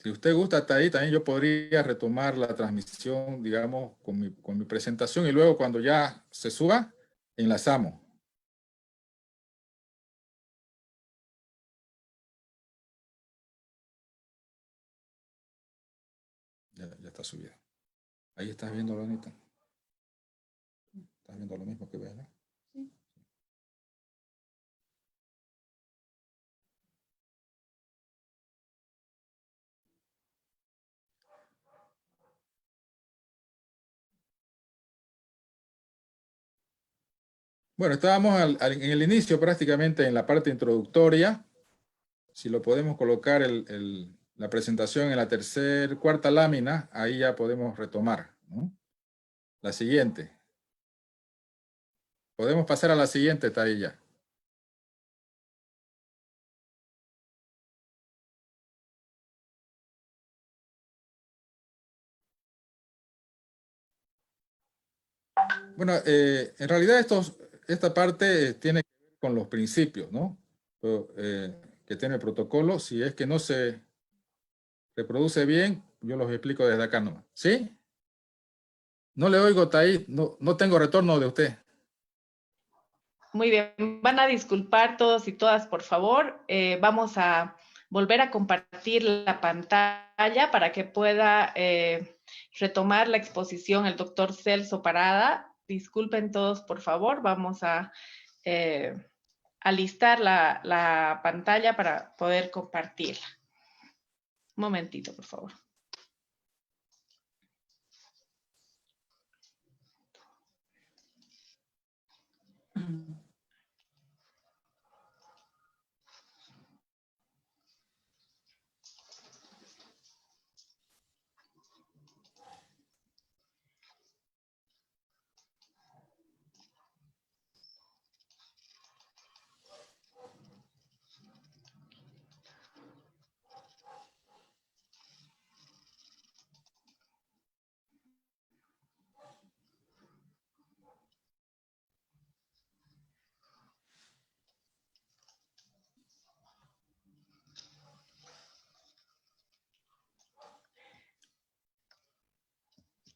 Si usted gusta hasta ahí, también yo podría retomar la transmisión, digamos, con mi presentación y luego cuando ya se suba, enlazamos. Ya está subida. Ahí estás viendo, Lonita. Estás viendo lo mismo que ves, ¿no? Sí. Bueno, estábamos en el inicio prácticamente en la parte introductoria. Si lo podemos colocar la presentación en la cuarta lámina, ahí ya podemos retomar, ¿no? La siguiente. Podemos pasar a la siguiente, está ahí ya. Bueno, en realidad esta parte tiene que ver con los principios, ¿no? Que tiene el protocolo. Si es que no se reproduce bien, yo los explico desde acá nomás. ¿Sí? No le oigo, Taí. No tengo retorno de usted. Muy bien. Van a disculpar todos y todas, por favor. Vamos a volver a compartir la pantalla para que pueda retomar la exposición el doctor Celso Parada. Disculpen todos, por favor. Vamos a alistar la pantalla para poder compartirla. Un momentito, por favor.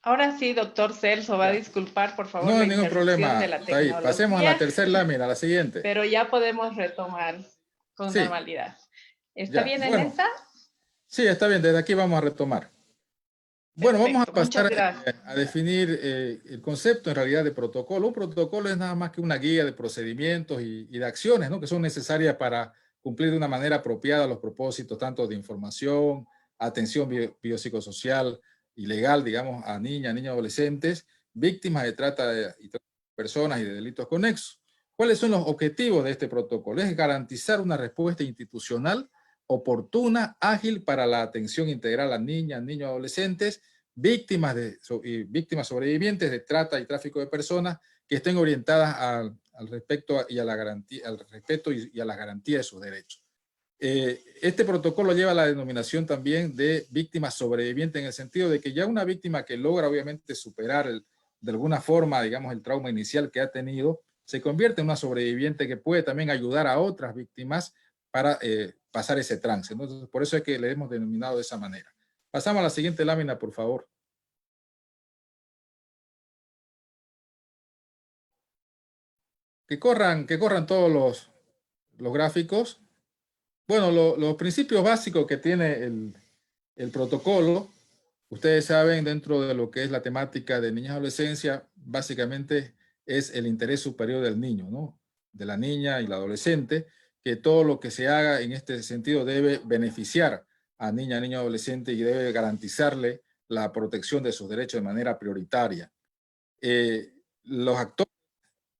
Ahora sí, doctor Celso, va a disculpar, por favor, no la hay ningún interrupción problema. de la Está ahí. tecnología. Pasemos a la tercera lámina, a la siguiente. Pero ya podemos retomar con Sí. normalidad. ¿Está Ya. bien en Bueno, esta? Sí, está bien. Desde aquí vamos a retomar. Bueno, vamos a pasar a definir el concepto en realidad de protocolo. Un protocolo es nada más que una guía de procedimientos y de acciones, ¿no? Que son necesarias para cumplir de una manera apropiada los propósitos tanto de información, atención biopsicosocial y legal, digamos, a niños, adolescentes, víctimas de trata de personas y de delitos conexos. ¿Cuáles son los objetivos de este protocolo? Es garantizar una respuesta institucional oportuna, ágil para la atención integral a niñas, niños, adolescentes, víctimas sobrevivientes de trata y tráfico de personas que estén orientadas al respeto y a la garantía, al respeto y a la garantía de sus derechos. Este protocolo lleva la denominación también de víctima sobreviviente en el sentido de que ya una víctima que logra obviamente superar de alguna forma, digamos, el trauma inicial que ha tenido, se convierte en una sobreviviente que puede también ayudar a otras víctimas para pasar ese trance. Entonces, por eso es que le hemos denominado de esa manera. Pasamos a la siguiente lámina, por favor. Que corran todos los gráficos. Bueno, los principios básicos que tiene el protocolo, ustedes saben, dentro de lo que es la temática de niñez y adolescencia, básicamente es el interés superior del niño, ¿no? De la niña y la adolescente, que todo lo que se haga en este sentido debe beneficiar a niña, niño, adolescente y debe garantizarle la protección de sus derechos de manera prioritaria. Los actores,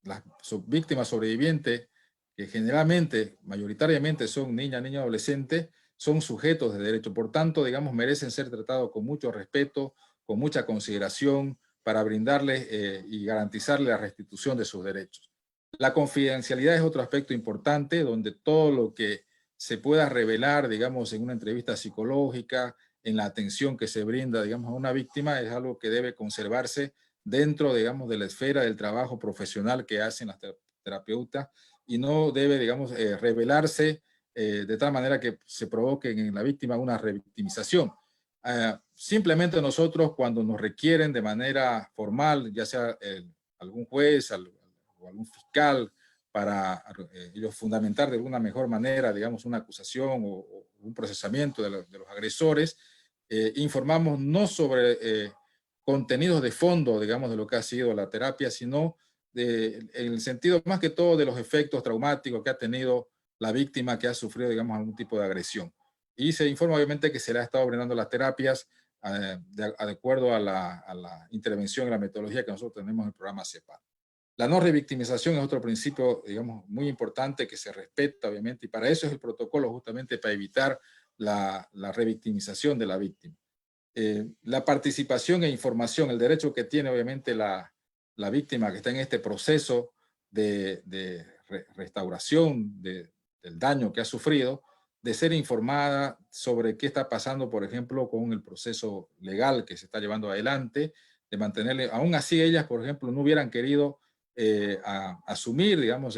las víctimas sobrevivientes, que generalmente, mayoritariamente son niñas, niños, adolescentes, son sujetos de derecho. Por tanto, digamos, merecen ser tratados con mucho respeto, con mucha consideración, para brindarles y garantizarles la restitución de sus derechos. La confidencialidad es otro aspecto importante, donde todo lo que se pueda revelar, digamos, en una entrevista psicológica, en la atención que se brinda, digamos, a una víctima, es algo que debe conservarse dentro, digamos, de la esfera del trabajo profesional que hacen las terapeutas y no debe, digamos, revelarse de tal manera que se provoque en la víctima una revictimización. Simplemente nosotros, cuando nos requieren de manera formal, ya sea algún juez o algún fiscal, para ellos fundamentar de alguna mejor manera, digamos, una acusación o un procesamiento de los agresores, informamos no sobre contenidos de fondo, digamos, de lo que ha sido la terapia, sino en el sentido más que todo de los efectos traumáticos que ha tenido la víctima que ha sufrido, digamos, algún tipo de agresión. Y se informa obviamente que se le ha estado brindando las terapias de acuerdo a la intervención y la metodología que nosotros tenemos en el programa CEPAD. La no revictimización es otro principio, digamos, muy importante que se respeta, obviamente, y para eso es el protocolo, justamente para evitar la revictimización de la víctima. La participación e información, el derecho que tiene, obviamente, la víctima que está en este proceso de restauración del daño que ha sufrido, de ser informada sobre qué está pasando, por ejemplo, con el proceso legal que se está llevando adelante, de mantenerle, aún así ellas, por ejemplo, no hubieran querido asumir, digamos,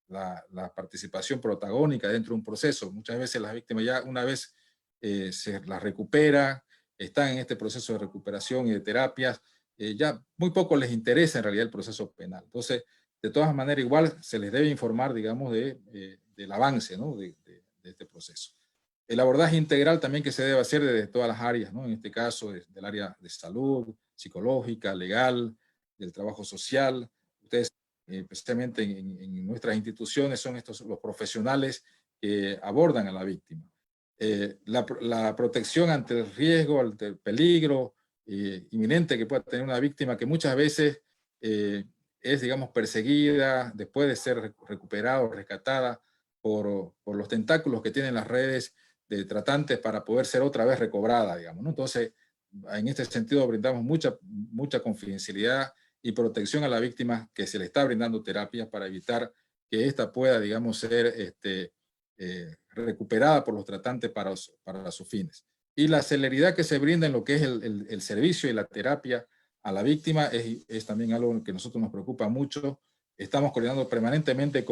la participación protagónica dentro de un proceso. Muchas veces las víctimas ya una vez se las recupera, están en este proceso de recuperación y de terapias, ya muy poco les interesa en realidad el proceso penal. Entonces, de todas maneras, igual se les debe informar, digamos, del avance, ¿no? de este proceso. El abordaje integral también que se debe hacer desde todas las áreas, ¿no? En este caso, del área de salud, psicológica, legal, del trabajo social. Ustedes, especialmente en nuestras instituciones, son estos los profesionales que abordan a la víctima. La protección ante el riesgo, ante el peligro inminente que pueda tener una víctima que muchas veces es, digamos, perseguida después de ser recuperada o rescatada por los tentáculos que tienen las redes de tratantes para poder ser otra vez recobrada, digamos, ¿no? Entonces, en este sentido brindamos mucha confidencialidad y protección a la víctima que se le está brindando terapias para evitar que ésta pueda, digamos, ser recuperada por los tratantes para sus fines. Y la celeridad que se brinda en lo que es el servicio y la terapia a la víctima es también algo que a nosotros nos preocupa mucho. Estamos coordinando permanentemente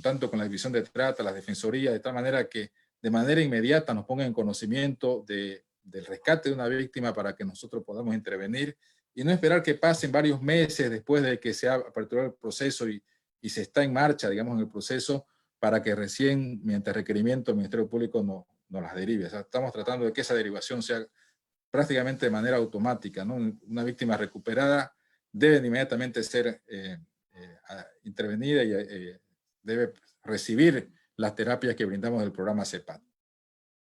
tanto con la División de Trata, la Defensoría, de tal manera que de manera inmediata nos pongan en conocimiento del rescate de una víctima para que nosotros podamos intervenir y no esperar que pasen varios meses después de que se ha aperturado el proceso y se está en marcha, digamos, en el proceso, para que recién, mediante requerimiento, el Ministerio Público nos las derive. O sea, estamos tratando de que esa derivación sea prácticamente de manera automática, ¿no? Una víctima recuperada debe inmediatamente ser intervenida y debe recibir las terapias que brindamos del programa CEPAD.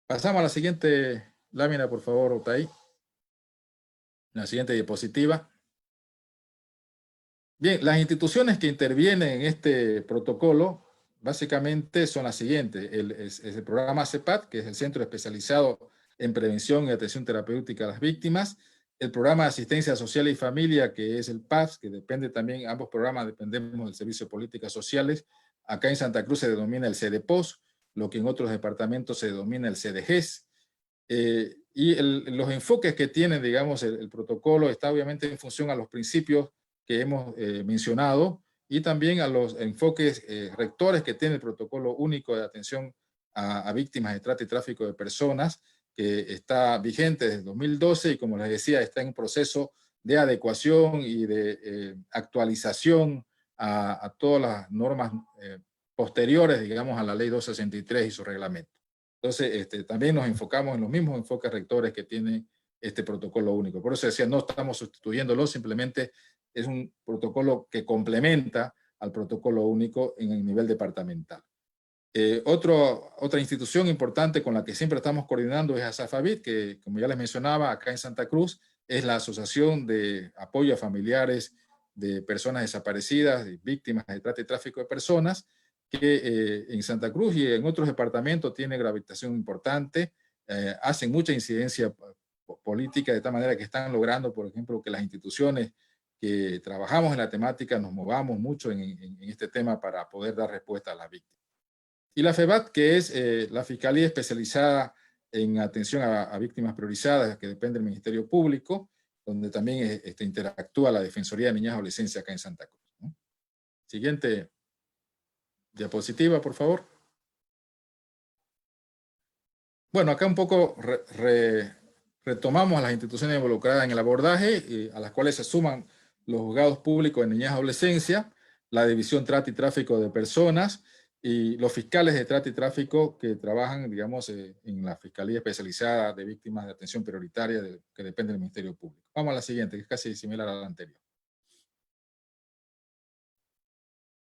Pasamos a la siguiente lámina, por favor, Otay. La siguiente diapositiva. Bien, las instituciones que intervienen en este protocolo básicamente son las siguientes. Es el programa CEPAD, que es el Centro Especializado en Prevención y Atención Terapéutica a las Víctimas. El programa de Asistencia Social y Familia, que es el PAS, que depende también, ambos programas dependemos del Servicio de Políticas Sociales. Acá en Santa Cruz se denomina el CEDEPOS, lo que en otros departamentos se denomina el CDGES. Los enfoques que tiene, digamos, el protocolo está obviamente en función a los principios que hemos mencionado y también a los enfoques rectores que tiene el protocolo único de atención a víctimas de trata y tráfico de personas, que está vigente desde 2012 y, como les decía, está en proceso de adecuación y de actualización a todas las normas posteriores, digamos, a la ley 263 y su reglamento. Entonces, también nos enfocamos en los mismos enfoques rectores que tiene este protocolo único. Por eso decía, no estamos sustituyéndolo, simplemente es un protocolo que complementa al protocolo único en el nivel departamental. Otra institución importante con la que siempre estamos coordinando es ASAFAVIT, que, como ya les mencionaba, acá en Santa Cruz, es la Asociación de Apoyo a Familiares de Personas Desaparecidas, de Víctimas de Trata y Tráfico de Personas, que en Santa Cruz y en otros departamentos tiene gravitación importante, hacen mucha incidencia política, de tal manera que están logrando, por ejemplo, que las instituciones que trabajamos en la temática nos movamos mucho en este tema para poder dar respuesta a las víctimas. Y la FEBAT, que es la Fiscalía Especializada en Atención a Víctimas Priorizadas, que depende del Ministerio Público, donde también interactúa la Defensoría de Niñas y Adolescencia acá en Santa Cruz, ¿no? Siguiente diapositiva, por favor. Bueno, acá un poco retomamos a las instituciones involucradas en el abordaje, a las cuales se suman los juzgados públicos de niñez y adolescencia, la División Trata y Tráfico de Personas y los fiscales de trata y tráfico que trabajan, digamos, en la Fiscalía Especializada de Víctimas de Atención Prioritaria que depende del Ministerio Público. Vamos a la siguiente, que es casi similar a la anterior.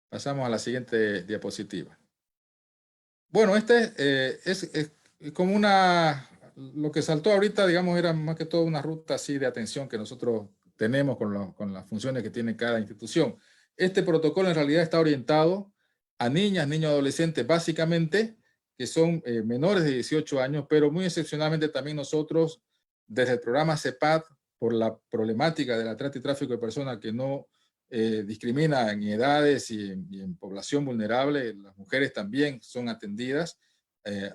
Pasamos a la siguiente diapositiva. Bueno, es como lo que saltó ahorita, digamos, era más que todo una ruta así de atención que nosotros tenemos con las funciones que tiene cada institución. Este protocolo en realidad está orientado a niñas, niños, adolescentes, básicamente, que son menores de 18 años, pero muy excepcionalmente también nosotros, desde el programa CEPAD, por la problemática de la trata y tráfico de personas que no discrimina en edades y en población vulnerable, las mujeres también son atendidas,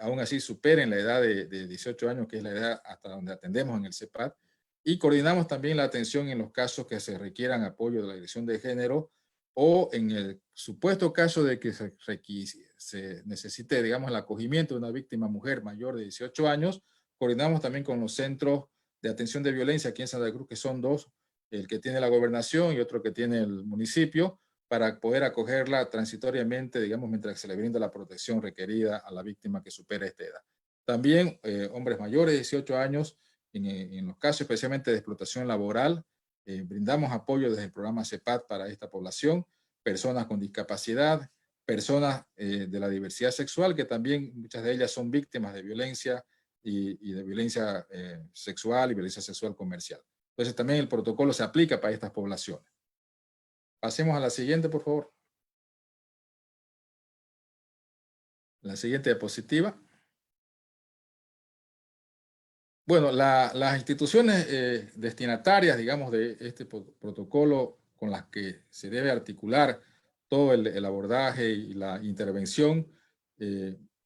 aún así superen la edad de 18 años, que es la edad hasta donde atendemos en el CEPAD, y coordinamos también la atención en los casos que se requieran apoyo de la Dirección de Género, o en el supuesto caso de que se necesite, digamos, el acogimiento de una víctima mujer mayor de 18 años, coordinamos también con los centros de atención de violencia aquí en Santa Cruz, que son dos, el que tiene la gobernación y otro que tiene el municipio, para poder acogerla transitoriamente, digamos, mientras se le brinda la protección requerida a la víctima que supera esta edad. También hombres mayores de 18 años, en los casos especialmente de explotación laboral, brindamos apoyo desde el programa CEPAD para esta población, personas con discapacidad, personas de la diversidad sexual, que también muchas de ellas son víctimas de violencia y de violencia sexual y violencia sexual comercial. Entonces también el protocolo se aplica para estas poblaciones. Pasemos a la siguiente, por favor. La siguiente diapositiva. Bueno, las instituciones destinatarias, digamos, de este protocolo con las que se debe articular todo el abordaje y la intervención,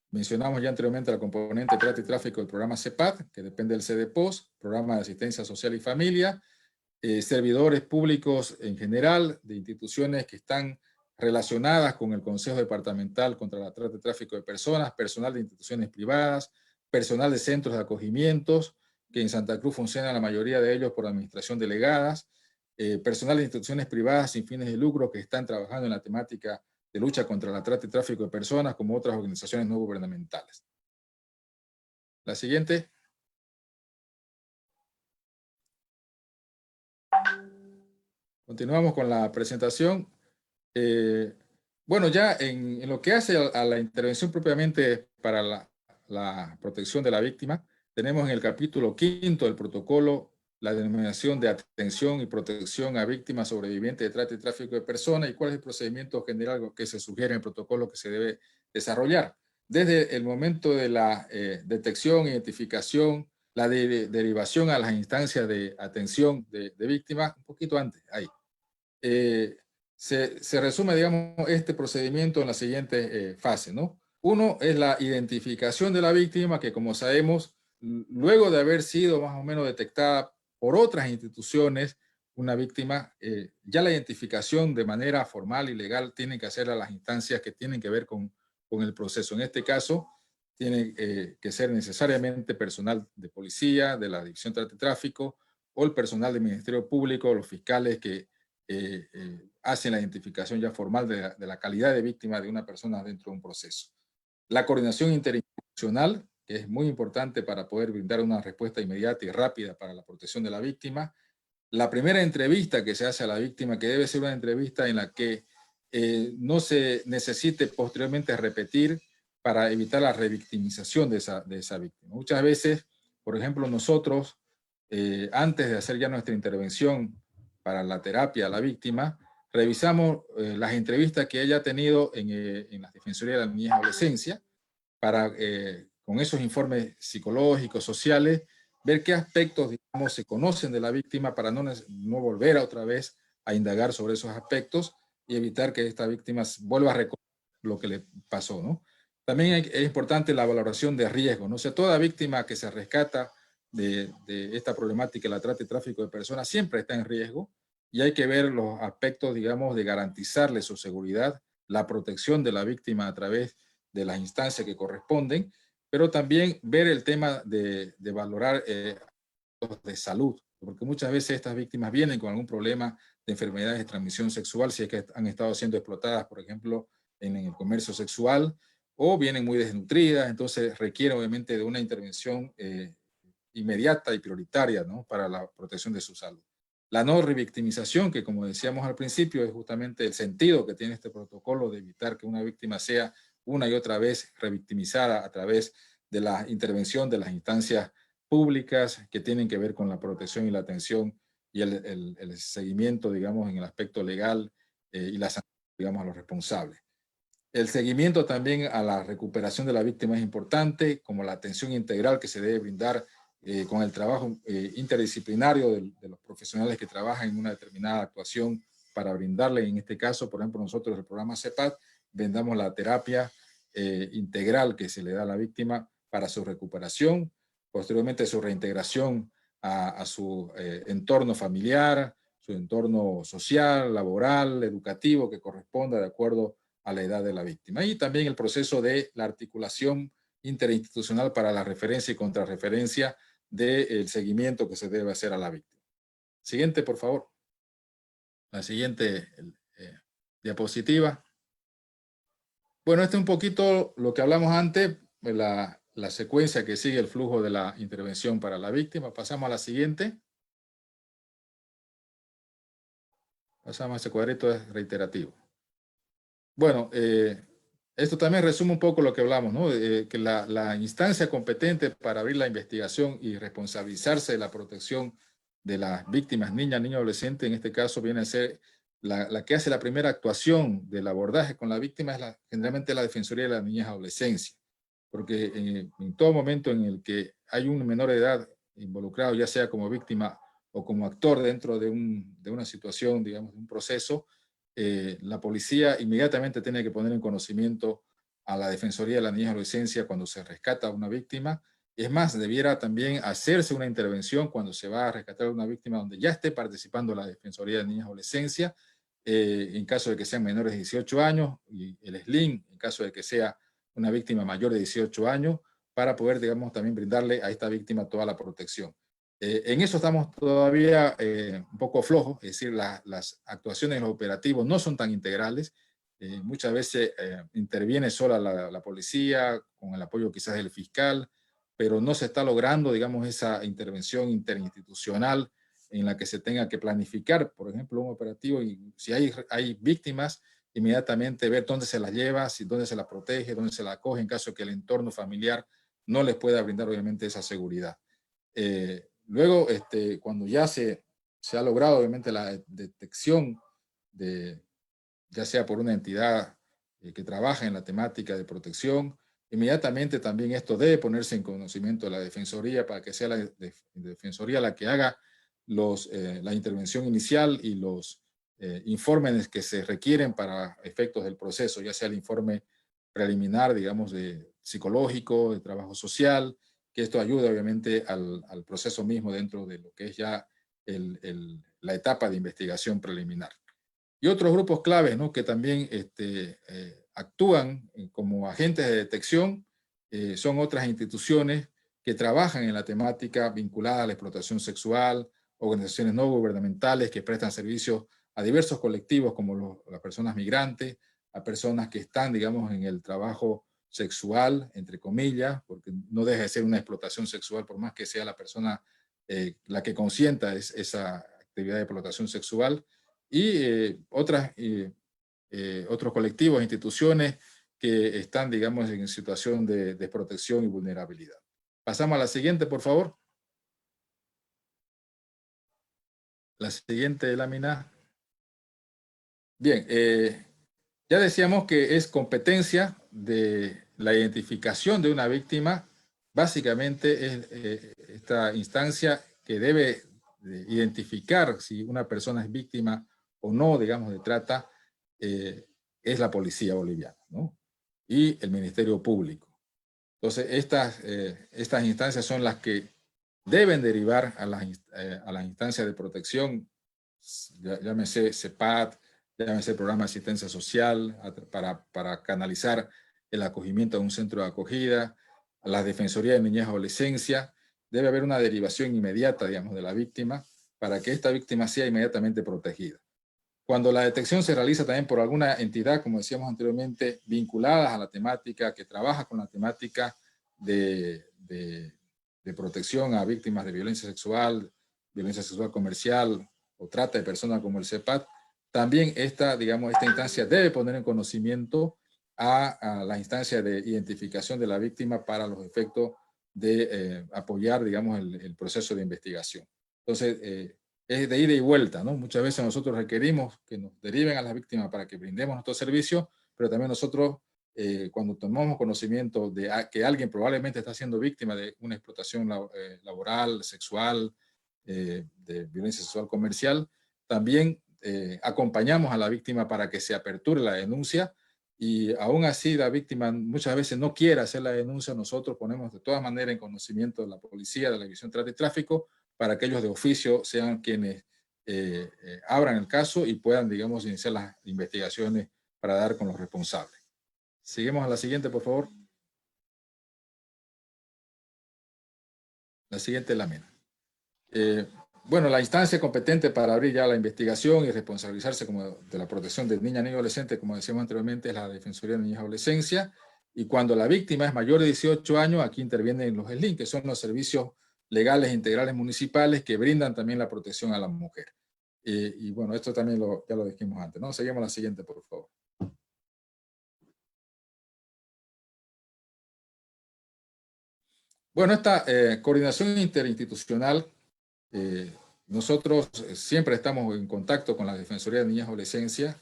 mencionamos ya anteriormente la componente trata y tráfico del programa CEPAD, que depende del CDPOS, Programa de Asistencia Social y Familia, servidores públicos en general, de instituciones que están relacionadas con el Consejo Departamental contra la Trata y Tráfico de Personas, personal de instituciones privadas, personal de centros de acogimientos, que en Santa Cruz funcionan la mayoría de ellos por administración delegadas, personal de instituciones privadas sin fines de lucro que están trabajando en la temática de lucha contra la trata y tráfico de personas, como otras organizaciones no gubernamentales. La siguiente. Continuamos con la presentación. Bueno, ya en lo que hace a la intervención propiamente para la protección de la víctima, tenemos en el capítulo 5 del protocolo la denominación de atención y protección a víctimas sobrevivientes de trata y tráfico de personas y cuál es el procedimiento general que se sugiere en el protocolo que se debe desarrollar. Desde el momento de la detección, identificación, la derivación a las instancias de atención de víctimas, un poquito antes, ahí. Se resume, digamos, este procedimiento en la siguiente fase, ¿no? Uno es la identificación de la víctima, que como sabemos, luego de haber sido más o menos detectada por otras instituciones, una víctima, ya la identificación de manera formal y legal tiene que hacer a las instancias que tienen que ver con el proceso. En este caso, tiene que ser necesariamente personal de policía, de la División de Tráfico, o el personal del Ministerio Público, los fiscales que hacen la identificación ya formal de la calidad de víctima de una persona dentro de un proceso. La coordinación interinstitucional, que es muy importante para poder brindar una respuesta inmediata y rápida para la protección de la víctima. La primera entrevista que se hace a la víctima, que debe ser una entrevista en la que no se necesite posteriormente repetir para evitar la revictimización de esa víctima. Muchas veces, por ejemplo, nosotros, antes de hacer ya nuestra intervención para la terapia a la víctima, revisamos las entrevistas que ella ha tenido en la Defensoría de la Niñez y Adolescencia, para, con esos informes psicológicos, sociales, ver qué aspectos, digamos, se conocen de la víctima para no volver otra vez a indagar sobre esos aspectos y evitar que esta víctima vuelva a recordar lo que le pasó, ¿no? También es importante la valoración de riesgo, ¿no? O sea, toda víctima que se rescata de esta problemática, la trata y tráfico de personas, siempre está en riesgo y hay que ver los aspectos, digamos, de garantizarle su seguridad, la protección de la víctima a través de las instancias que corresponden, pero también ver el tema de valorar de salud, porque muchas veces estas víctimas vienen con algún problema de enfermedades de transmisión sexual, si es que han estado siendo explotadas, por ejemplo, en el comercio sexual, o vienen muy desnutridas, entonces requieren obviamente de una intervención inmediata y prioritaria, ¿no?, para la protección de su salud. La no revictimización, que como decíamos al principio, es justamente el sentido que tiene este protocolo de evitar que una víctima sea una y otra vez revictimizada a través de la intervención de las instancias públicas que tienen que ver con la protección y la atención y el seguimiento, digamos, en el aspecto legal y la sanción, digamos, a los responsables. El seguimiento también a la recuperación de la víctima es importante, como la atención integral que se debe brindar con el trabajo interdisciplinario de los profesionales que trabajan en una determinada actuación para brindarle, en este caso, por ejemplo, nosotros el programa CEPAD, brindamos la terapia integral que se le da a la víctima para su recuperación, posteriormente su reintegración a su entorno familiar, su entorno social, laboral, educativo, que corresponda de acuerdo a la edad de la víctima. Y también el proceso de la articulación interinstitucional para la referencia y contrarreferencia del seguimiento que se debe hacer a la víctima. Siguiente, por favor. La siguiente diapositiva. Bueno, este es un poquito lo que hablamos antes, la secuencia que sigue el flujo de la intervención para la víctima. Pasamos a la siguiente. Pasamos a ese cuadrito, es reiterativo. Bueno, esto también resume un poco lo que hablamos, ¿no? Que la instancia competente para abrir la investigación y responsabilizarse de la protección de las víctimas, niñas, niños, adolescentes, en este caso viene a ser la que hace la primera actuación del abordaje con la víctima, es generalmente la Defensoría de las Niñas y Adolescencia, porque en todo momento en el que hay un menor de edad involucrado, ya sea como víctima o como actor dentro de una situación, digamos, de un proceso, la policía inmediatamente tiene que poner en conocimiento a la Defensoría de la Niñez y Adolescencia cuando se rescata a una víctima. Es más, debiera también hacerse una intervención cuando se va a rescatar a una víctima donde ya esté participando la Defensoría de Niñez y Adolescencia, en caso de que sean menores de 18 años, y el SLIN, en caso de que sea una víctima mayor de 18 años, para poder, digamos, también brindarle a esta víctima toda la protección. En eso estamos todavía un poco flojos, es decir, las actuaciones en los operativos no son tan integrales. Muchas veces interviene sola la policía, con el apoyo quizás del fiscal, pero no se está logrando, digamos, esa intervención interinstitucional en la que se tenga que planificar, por ejemplo, un operativo, y si hay víctimas, inmediatamente ver dónde se las lleva, dónde se las protege, dónde se las acoge, en caso de que el entorno familiar no les pueda brindar, obviamente, esa seguridad. Luego, cuando ya se ha logrado, obviamente, la detección ya sea por una entidad que trabaja en la temática de protección, inmediatamente también esto debe ponerse en conocimiento de la Defensoría para que sea la Defensoría la que haga la intervención inicial y los informes que se requieren para efectos del proceso, ya sea el informe preliminar, digamos, de psicológico, de trabajo social, que esto ayuda obviamente al proceso mismo dentro de lo que es ya la etapa de investigación preliminar. Y otros grupos claves, ¿no?, que también actúan como agentes de detección son otras instituciones que trabajan en la temática vinculada a la explotación sexual, organizaciones no gubernamentales que prestan servicios a diversos colectivos como las personas migrantes, a personas que están, digamos, en el trabajo sexual, entre comillas, porque no deja de ser una explotación sexual por más que sea la persona la que consienta esa actividad de explotación sexual, y otros colectivos, instituciones que están, digamos, en situación de desprotección y vulnerabilidad. Pasamos a la siguiente, por favor. La siguiente lámina. Bien, ya decíamos que es competencia de la identificación de una víctima. Básicamente es esta instancia que debe identificar si una persona es víctima o no, digamos, de trata, es la policía boliviana, ¿no?, y el Ministerio Público. Entonces, estas instancias son las que deben derivar a las instancias de protección, llámese CEPAD, llámese Programa de Asistencia Social, para canalizar el acogimiento a un centro de acogida, a la Defensoría de Niñez y Adolescencia, debe haber una derivación inmediata, digamos, de la víctima para que esta víctima sea inmediatamente protegida. Cuando la detección se realiza también por alguna entidad, como decíamos anteriormente, vinculadas a la temática, que trabaja con la temática de protección a víctimas de violencia sexual comercial o trata de personas como el CEPAT, también esta instancia debe poner en conocimiento a la instancia de identificación de la víctima para los efectos de apoyar, digamos, el proceso de investigación. Entonces, es de ida y vuelta, ¿no? Muchas veces nosotros requerimos que nos deriven a las víctimas para que brindemos nuestro servicio, pero también nosotros, cuando tomamos conocimiento de que alguien probablemente está siendo víctima de una explotación laboral, sexual, de violencia sexual comercial, también acompañamos a la víctima para que se aperture la denuncia, y aún así la víctima muchas veces no quiere hacer la denuncia. Nosotros ponemos de todas maneras en conocimiento de la policía, de la División de Trata y Tráfico, para que ellos de oficio sean quienes abran el caso y puedan, digamos, iniciar las investigaciones para dar con los responsables. Seguimos a la siguiente, por favor. La siguiente lámina. Bueno, la instancia competente para abrir ya la investigación y responsabilizarse de la protección de niñas, niños y adolescentes, como decíamos anteriormente, es la Defensoría de Niñas y Adolescencia. Y cuando la víctima es mayor de 18 años, aquí intervienen los SLIN, que son los servicios legales integrales municipales que brindan también la protección a la mujer. Y bueno, esto también ya lo dijimos antes, ¿no? Seguimos a la siguiente, por favor. Bueno, esta coordinación interinstitucional, nosotros siempre estamos en contacto con la Defensoría de Niñas y Adolescencia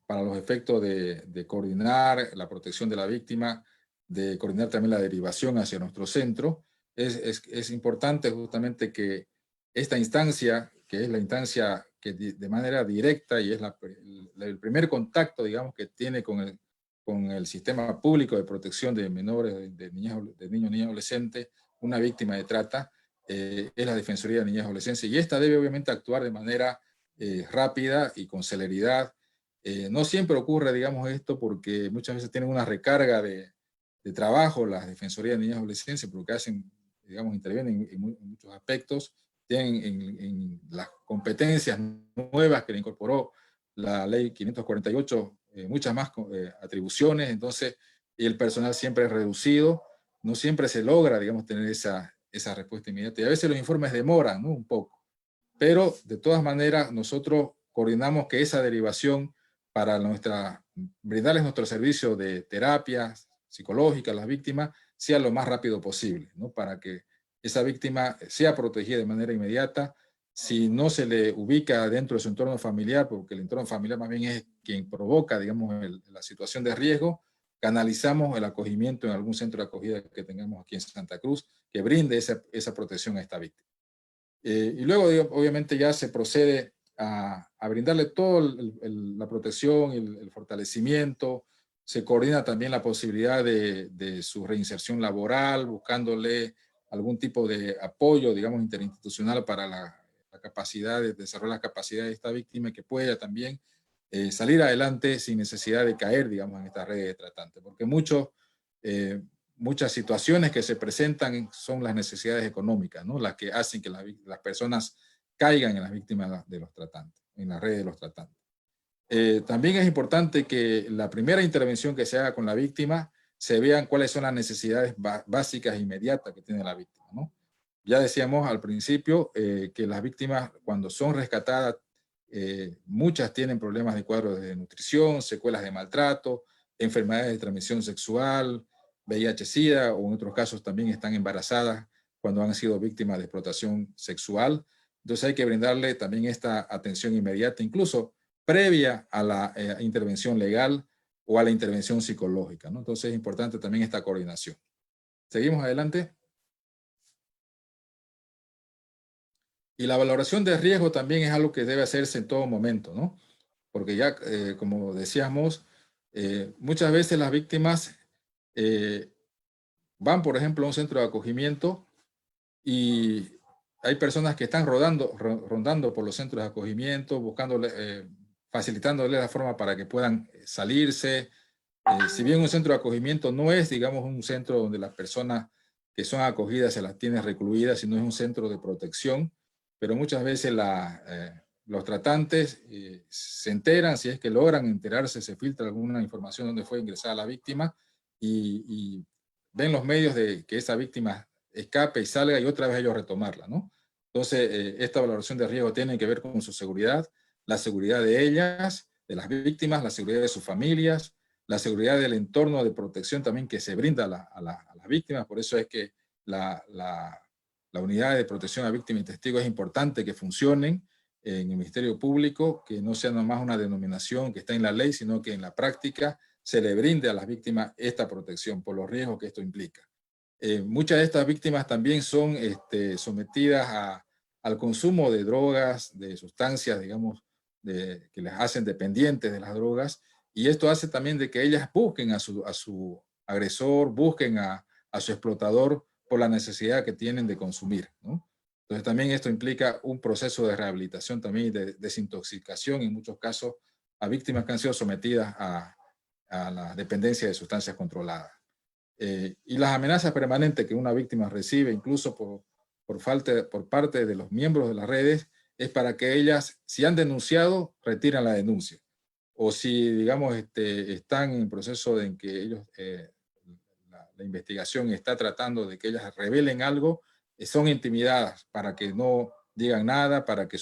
para los efectos de coordinar la protección de la víctima, de coordinar también la derivación hacia nuestro centro. Es importante justamente que esta instancia, que es la instancia que de manera directa y es el primer contacto, digamos, que tiene con el sistema público de protección de menores, de niños, niños y adolescentes, una víctima de trata, es la Defensoría de Niñas y Adolescencia, y esta debe obviamente actuar de manera rápida y con celeridad. No siempre ocurre, digamos, esto porque muchas veces tienen una recarga de trabajo las Defensorías de Niñas y Adolescencia, porque hacen, digamos, intervienen en muchos aspectos, tienen en las competencias nuevas que le incorporó la ley 548, muchas más atribuciones. Entonces el personal siempre es reducido, no siempre se logra, digamos, tener esa respuesta inmediata, y a veces los informes demoran, ¿no? Un poco, pero de todas maneras nosotros coordinamos que esa derivación para brindarles nuestro servicio de terapia psicológica a las víctimas sea lo más rápido posible, ¿no? Para que esa víctima sea protegida de manera inmediata. Si no se le ubica dentro de su entorno familiar, porque el entorno familiar más bien es quien provoca, digamos, la situación de riesgo, canalizamos el acogimiento en algún centro de acogida que tengamos aquí en Santa Cruz, que brinde esa protección a esta víctima. Y luego, obviamente, ya se procede a brindarle toda la protección y el fortalecimiento. Se coordina también la posibilidad de su reinserción laboral, buscándole algún tipo de apoyo, digamos, interinstitucional para la capacidad de desarrollar la capacidad de esta víctima, y que pueda también salir adelante sin necesidad de caer, digamos, en esta red de tratantes. Porque muchas situaciones que se presentan son las necesidades económicas, ¿no? Las que hacen que las personas caigan en las víctimas de los tratantes, en la red de los tratantes. También es importante que la primera intervención que se haga con la víctima se vean cuáles son las necesidades básicas e inmediatas que tiene la víctima, ¿no? Ya decíamos al principio que las víctimas, cuando son rescatadas, muchas tienen problemas de cuadros de nutrición, secuelas de maltrato, enfermedades de transmisión sexual, VIH-Sida, o en otros casos también están embarazadas cuando han sido víctimas de explotación sexual. Entonces hay que brindarle también esta atención inmediata, incluso previa a la intervención legal o a la intervención psicológica, ¿no? Entonces es importante también esta coordinación. Seguimos adelante. Y la valoración de riesgo también es algo que debe hacerse en todo momento, ¿no? Porque ya, como decíamos, muchas veces las víctimas van, por ejemplo, a un centro de acogimiento y hay personas que están rondando por los centros de acogimiento, facilitándole la forma para que puedan salirse. Si bien un centro de acogimiento no es, digamos, un centro donde las personas que son acogidas se las tiene recluidas, si no es un centro de protección, pero muchas veces los tratantes se enteran, si es que logran enterarse, se filtra alguna información donde fue ingresada la víctima y ven los medios de que esa víctima escape y salga y otra vez ellos retomarla, ¿no? Entonces, esta valoración de riesgo tiene que ver con su seguridad, la seguridad de ellas, de las víctimas, la seguridad de sus familias, la seguridad del entorno de protección también que se brinda a las víctimas. Por eso es que la unidad de protección a víctimas y testigos es importante que funcionen en el Ministerio Público, que no sea nomás una denominación que está en la ley, sino que en la práctica se le brinde a las víctimas esta protección por los riesgos que esto implica. Muchas de estas víctimas también son sometidas al consumo de drogas, de sustancias, digamos, que les hacen dependientes de las drogas, y esto hace también de que ellas busquen a su agresor, busquen a su explotador por la necesidad que tienen de consumir, ¿no? Entonces también esto implica un proceso de rehabilitación también, de desintoxicación en muchos casos a víctimas que han sido sometidas a la dependencia de sustancias controladas. Y las amenazas permanentes que una víctima recibe, incluso por parte de los miembros de las redes, es para que ellas, si han denunciado, retiran la denuncia. O si, digamos, están en proceso de en que ellos, la investigación está tratando de que ellas revelen algo, son intimidadas para que no digan nada, para que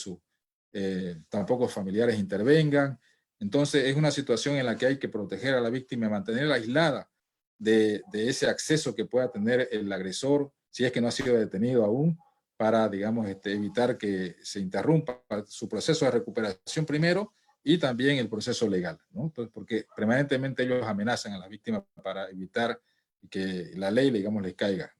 tampoco familiares intervengan. Entonces es una situación en la que hay que proteger a la víctima y mantenerla aislada de ese acceso que pueda tener el agresor, si es que no ha sido detenido aún, para, digamos, evitar que se interrumpa su proceso de recuperación primero y también el proceso legal, ¿no? Entonces, porque permanentemente ellos amenazan a la víctima para evitar que la ley, digamos, les caiga.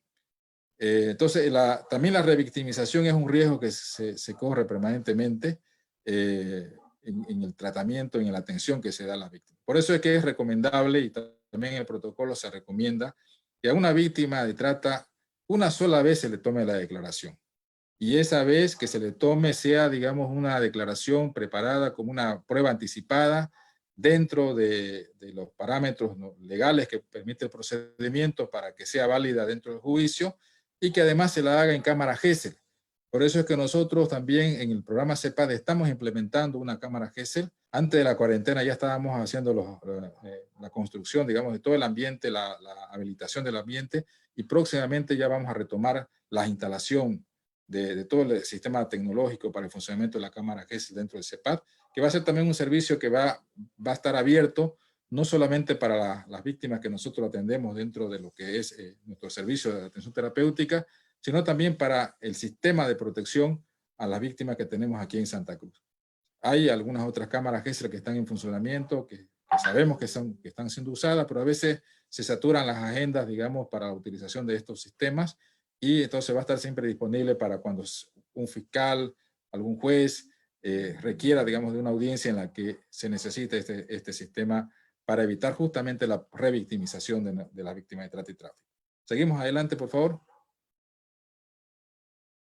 Entonces, también la revictimización es un riesgo que se corre permanentemente en el tratamiento, en la atención que se da a las víctimas. Por eso es que es recomendable, y también en el protocolo se recomienda, que a una víctima de trata una sola vez se le tome la declaración. Y esa vez que se le tome sea, digamos, una declaración preparada como una prueba anticipada dentro de los parámetros legales que permite el procedimiento para que sea válida dentro del juicio y que además se la haga en cámara GESEL. Por eso es que nosotros también en el programa CEPAD estamos implementando una cámara GESEL. Antes de la cuarentena ya estábamos haciendo la construcción, digamos, de todo el ambiente, la habilitación del ambiente, y próximamente ya vamos a retomar la instalación de todo el sistema tecnológico para el funcionamiento de la cámara GESEL dentro del CEPAD, que va a ser también un servicio que va a estar abierto no solamente para las víctimas que nosotros atendemos dentro de lo que es nuestro servicio de atención terapéutica, sino también para el sistema de protección a las víctimas que tenemos aquí en Santa Cruz. Hay algunas otras cámaras GESEL que están en funcionamiento, que sabemos que están siendo usadas, pero a veces se saturan las agendas, digamos, para la utilización de estos sistemas, y entonces va a estar siempre disponible para cuando un fiscal, algún juez requiera, digamos, de una audiencia en la que se necesite este sistema para evitar justamente la revictimización de la víctima de trata y tráfico. Seguimos adelante, por favor.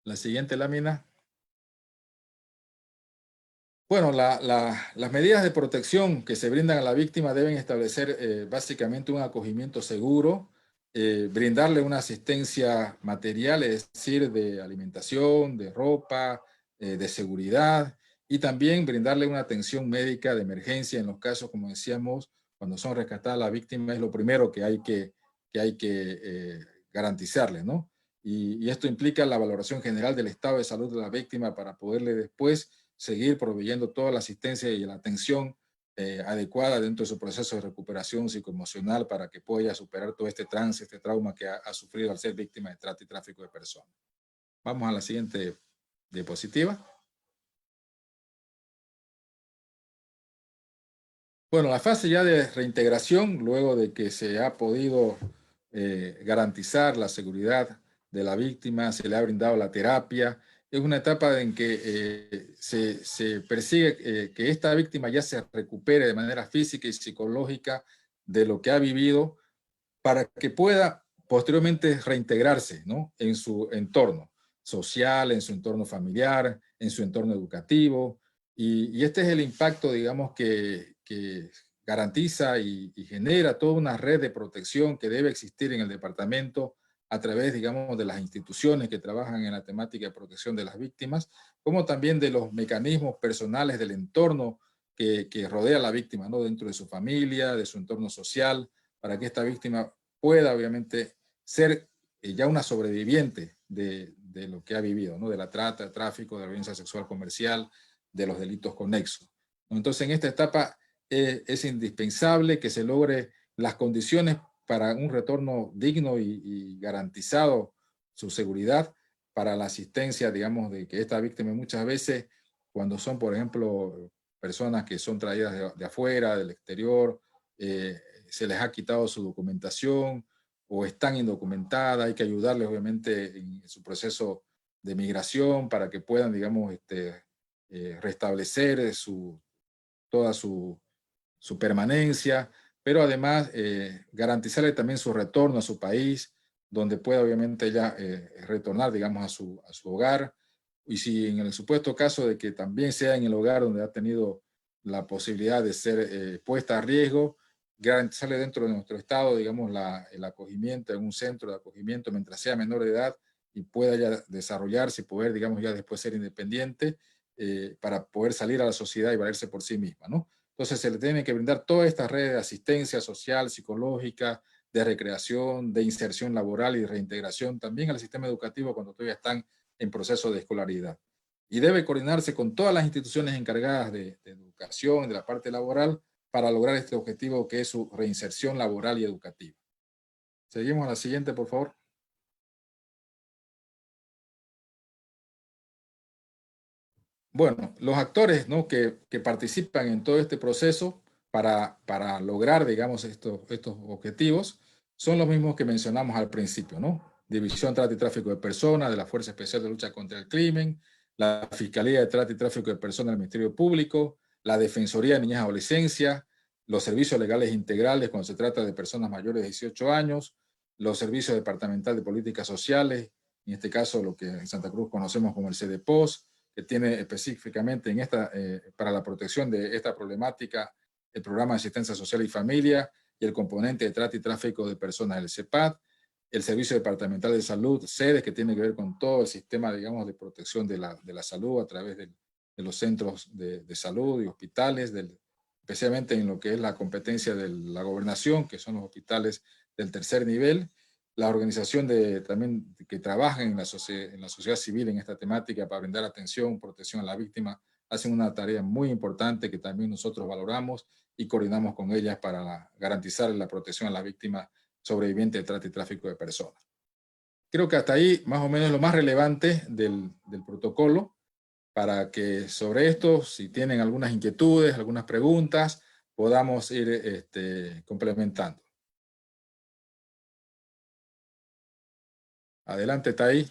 La siguiente lámina. Bueno, las medidas de protección que se brindan a la víctima deben establecer básicamente un acogimiento seguro, brindarle una asistencia material, es decir, de alimentación, de ropa, de seguridad, y también brindarle una atención médica de emergencia en los casos, como decíamos, cuando son rescatadas las víctimas, es lo primero que hay que garantizarle, ¿no? Y esto implica la valoración general del estado de salud de la víctima para poderle después seguir proveyendo toda la asistencia y la atención adecuada dentro de su proceso de recuperación psicoemocional para que pueda superar todo este trance, este trauma que ha sufrido al ser víctima de trata y tráfico de personas. Vamos a la siguiente diapositiva. Bueno, la fase ya de reintegración, luego de que se ha podido garantizar la seguridad de la víctima, se le ha brindado la terapia, es una etapa en que se persigue que esta víctima ya se recupere de manera física y psicológica de lo que ha vivido para que pueda posteriormente reintegrarse, ¿no?, en su entorno social, en su entorno familiar, en su entorno educativo. Y este es el impacto, digamos, que garantiza y genera toda una red de protección que debe existir en el departamento a través, digamos, de las instituciones que trabajan en la temática de protección de las víctimas, como también de los mecanismos personales del entorno que rodea a la víctima, ¿no? Dentro de su familia, de su entorno social, para que esta víctima pueda, obviamente, ser ya una sobreviviente de lo que ha vivido, ¿no? De la trata, el tráfico, de la violencia sexual comercial, de los delitos conexos. Entonces, en esta etapa es indispensable que se logre las condiciones para un retorno digno y garantizado su seguridad para la asistencia, digamos, de que esta víctima muchas veces, cuando son, por ejemplo, personas que son traídas de afuera, del exterior, se les ha quitado su documentación o están indocumentadas, hay que ayudarles obviamente en su proceso de migración para que puedan, digamos, restablecer toda su permanencia, pero además garantizarle también su retorno a su país, donde pueda obviamente ella retornar, digamos, a su hogar. Y si en el supuesto caso de que también sea en el hogar donde ha tenido la posibilidad de ser puesta a riesgo, garantizarle dentro de nuestro estado, digamos, el acogimiento en un centro de acogimiento mientras sea menor de edad y pueda ya desarrollarse y poder, digamos, ya después ser independiente para poder salir a la sociedad y valerse por sí misma, ¿no? Entonces se le tiene que brindar toda esta red de asistencia social, psicológica, de recreación, de inserción laboral y reintegración también al sistema educativo cuando todavía están en proceso de escolaridad. Y debe coordinarse con todas las instituciones encargadas de educación, de la parte laboral, para lograr este objetivo que es su reinserción laboral y educativa. Seguimos a la siguiente, por favor. Bueno, los actores, ¿no? que participan en todo este proceso para lograr, digamos, estos objetivos son los mismos que mencionamos al principio, ¿no? División Trata y Tráfico de Personas de la Fuerza Especial de Lucha contra el Crimen, la Fiscalía de Trata y Tráfico de Personas del Ministerio Público, la Defensoría de Niñez y Adolescencia, los servicios legales integrales cuando se trata de personas mayores de 18 años, los servicios departamentales de políticas sociales, en este caso lo que en Santa Cruz conocemos como el CDPOS, que tiene específicamente para la protección de esta problemática el Programa de Asistencia Social y Familia y el componente de trata y tráfico de personas del CEPAD, el Servicio Departamental de Salud, SEDES, que tiene que ver con todo el sistema, digamos, de protección de la salud a través de los centros de salud y hospitales, especialmente en lo que es la competencia de la gobernación, que son los hospitales del tercer nivel, la organización también que trabaja en la sociedad civil en esta temática para brindar atención, protección a la víctima, hacen una tarea muy importante que también nosotros valoramos y coordinamos con ellas para garantizar la protección a la víctima sobreviviente de trata y tráfico de personas. Creo que hasta ahí más o menos lo más relevante del protocolo, para que sobre esto, si tienen algunas inquietudes, algunas preguntas, podamos ir complementando. Adelante, Tay.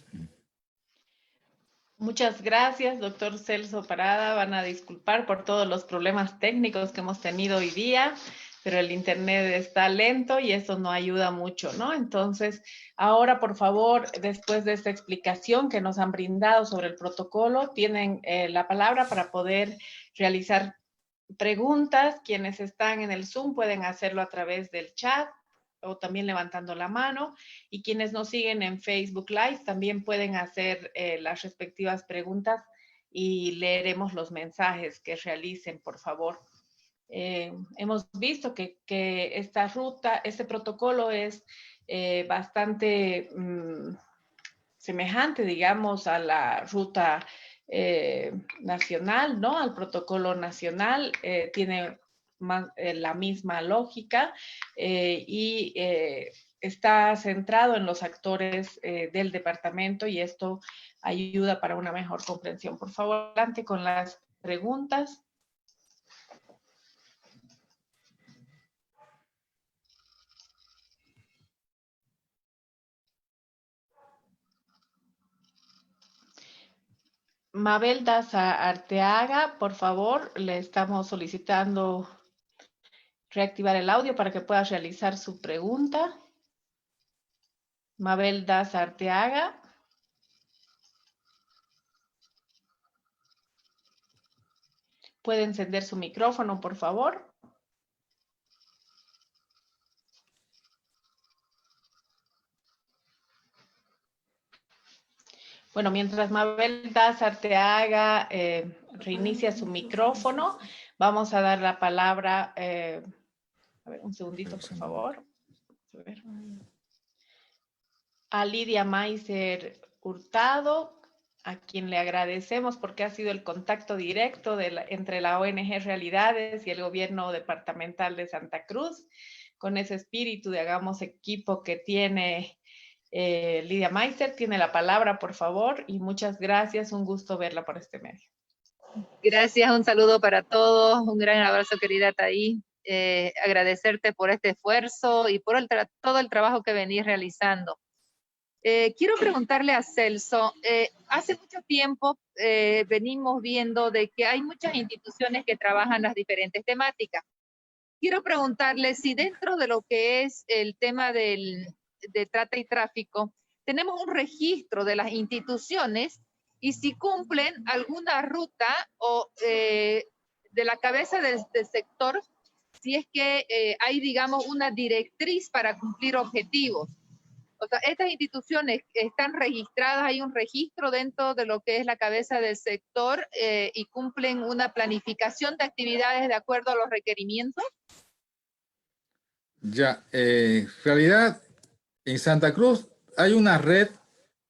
Muchas gracias, doctor Celso Parada. Van a disculpar por todos los problemas técnicos que hemos tenido hoy día, pero el internet está lento y eso no ayuda mucho, ¿no? Entonces, ahora, por favor, después de esta explicación que nos han brindado sobre el protocolo, tienen la palabra para poder realizar preguntas. Quienes están en el Zoom pueden hacerlo a través del chat o también levantando la mano, y quienes nos siguen en Facebook Live también pueden hacer las respectivas preguntas y leeremos los mensajes que realicen, por favor. Hemos visto que esta ruta, este protocolo es bastante semejante, digamos, a la ruta nacional, ¿no? Al protocolo nacional, tiene la misma lógica y está centrado en los actores del departamento y esto ayuda para una mejor comprensión. Por favor, adelante con las preguntas. Mabel Daza Arteaga, por favor, le estamos solicitando reactivar el audio para que pueda realizar su pregunta. Mabel Daza Arteaga. ¿Puede encender su micrófono, por favor? Bueno, mientras Mabel Daza Arteaga reinicia su micrófono, vamos a dar la palabra, a ver, un segundito, por favor. A ver. A Lidia Maiser Hurtado, a quien le agradecemos porque ha sido el contacto directo entre la ONG Realidades y el gobierno departamental de Santa Cruz, con ese espíritu de hagamos equipo que tiene Lidia Maiser. Tiene la palabra, por favor, y muchas gracias, un gusto verla por este medio. Gracias, un saludo para todos, un gran abrazo, querida Taí. Agradecerte por este esfuerzo y por todo el trabajo que venís realizando. Quiero preguntarle a Celso, hace mucho tiempo venimos viendo de que hay muchas instituciones que trabajan las diferentes temáticas. Quiero preguntarle si dentro de lo que es el tema de trata y tráfico, tenemos un registro de las instituciones y si cumplen alguna ruta o de la cabeza del sector, si es que hay, digamos, una directriz para cumplir objetivos. O sea, estas instituciones están registradas, hay un registro dentro de lo que es la cabeza del sector y cumplen una planificación de actividades de acuerdo a los requerimientos. Ya, en realidad, en Santa Cruz hay una red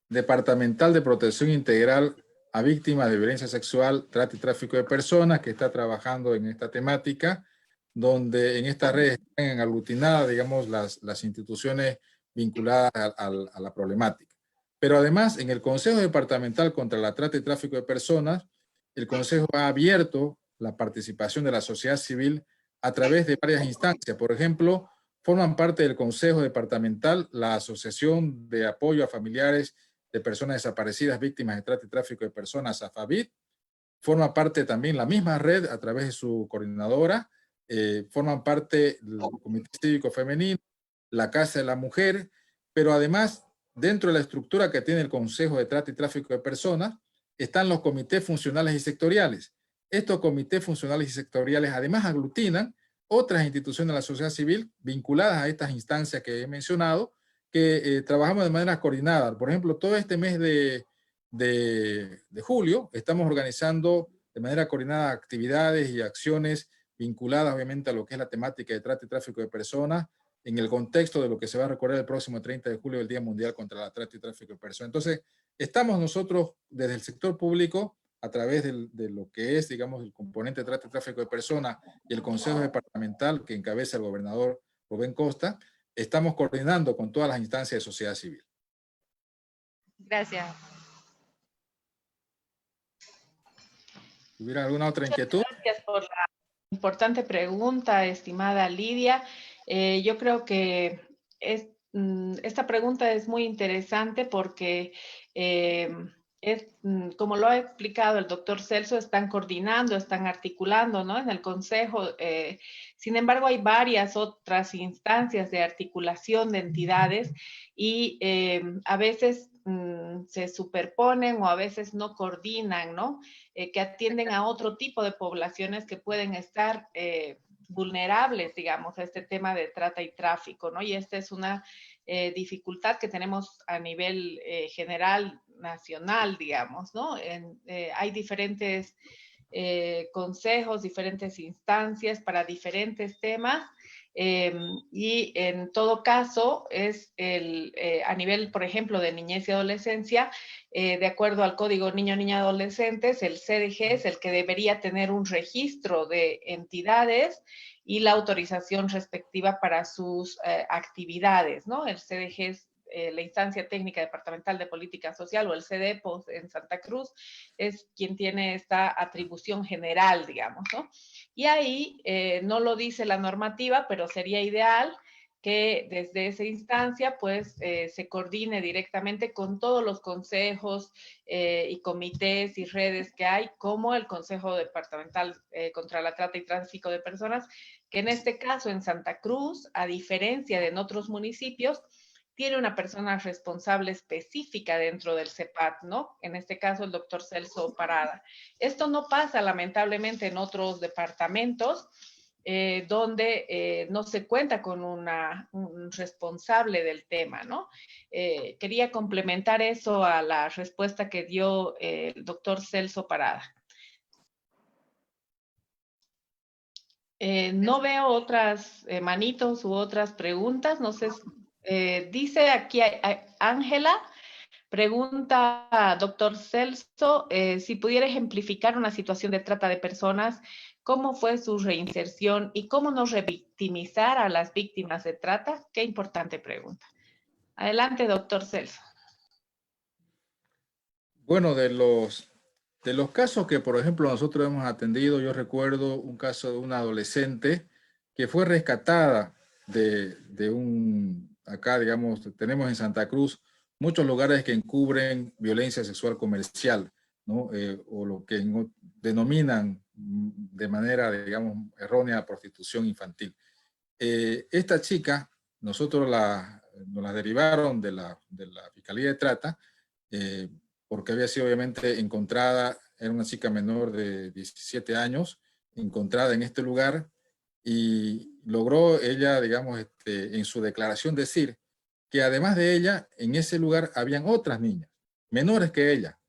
departamental de protección integral a víctimas de violencia sexual, trata y tráfico de personas que está trabajando en esta temática, donde en esta red están aglutinadas, digamos, las instituciones vinculadas a la problemática. Pero además, en el Consejo Departamental contra la Trata y Tráfico de Personas, el Consejo ha abierto la participación de la sociedad civil a través de varias instancias. Por ejemplo, forman parte del Consejo Departamental la Asociación de Apoyo a Familiares de Personas Desaparecidas Víctimas de Trata y Tráfico de Personas, AFAVID. Forma parte también la misma red a través de su coordinadora. Forman parte del Comité Cívico Femenino, la Casa de la Mujer, pero además, dentro de la estructura que tiene el Consejo de Trata y Tráfico de Personas, están los comités funcionales y sectoriales. Estos comités funcionales y sectoriales además aglutinan otras instituciones de la sociedad civil vinculadas a estas instancias que he mencionado, que trabajamos de manera coordinada. Por ejemplo, todo este mes de julio estamos organizando de manera coordinada actividades y acciones vinculadas obviamente a lo que es la temática de trata y tráfico de personas en el contexto de lo que se va a recordar el próximo 30 de julio, el Día Mundial contra la Trata y Tráfico de Personas. Entonces, estamos nosotros desde el sector público a través de lo que es, digamos, el componente de trata y tráfico de personas y el Consejo Departamental que encabeza el gobernador Rubén Costa, estamos coordinando con todas las instancias de sociedad civil. Gracias. ¿Hubiera alguna otra inquietud? Gracias por la importante pregunta, estimada Lidia. Yo creo que esta pregunta es muy interesante porque como lo ha explicado el doctor Celso, están coordinando, están articulando, ¿no? En el Consejo. Sin embargo, hay varias otras instancias de articulación de entidades y a veces se superponen o a veces no coordinan, ¿no? Que atienden a otro tipo de poblaciones que pueden estar vulnerables, digamos, a este tema de trata y tráfico, ¿no? Y esta es una dificultad que tenemos a nivel general, nacional, digamos, ¿no? Hay diferentes consejos, diferentes instancias para diferentes temas. Y en todo caso es a nivel, por ejemplo, de niñez y adolescencia, de acuerdo al Código Niño, Niña, Adolescentes, el CDG es el que debería tener un registro de entidades y la autorización respectiva para sus actividades, ¿no? El CDG es la instancia técnica departamental de política social o el CDEPOS en Santa Cruz es quien tiene esta atribución general, digamos, ¿no? Y ahí no lo dice la normativa, pero sería ideal que desde esa instancia pues se coordine directamente con todos los consejos y comités y redes que hay, como el Consejo Departamental contra la Trata y Tráfico de Personas, que en este caso en Santa Cruz, a diferencia de en otros municipios, tiene una persona responsable específica dentro del CEPAT, ¿no? En este caso, el doctor Celso Parada. Esto no pasa, lamentablemente, en otros departamentos. donde no se cuenta con un responsable del tema, ¿no? Quería complementar eso a la respuesta que dio el doctor Celso Parada. No veo otras manitos u otras preguntas, no sé, dice aquí Ángela, pregunta doctor Celso, si pudiera ejemplificar una situación de trata de personas, ¿cómo fue su reinserción y cómo no revictimizar a las víctimas de trata? Qué importante pregunta. Adelante, doctor Celso. Bueno, de los casos que, por ejemplo, nosotros hemos atendido, yo recuerdo un caso de una adolescente que fue rescatada de un, acá digamos, tenemos en Santa Cruz muchos lugares que encubren violencia sexual comercial, ¿no? O lo que denominan de manera, digamos, errónea prostitución infantil. Esta chica, nosotros nos la derivaron de la Fiscalía de Trata, porque había sido obviamente encontrada, era una chica menor de 17 años, encontrada en este lugar, y logró ella, digamos, en su declaración decir que además de ella, en ese lugar habían otras niñas, menores que ella,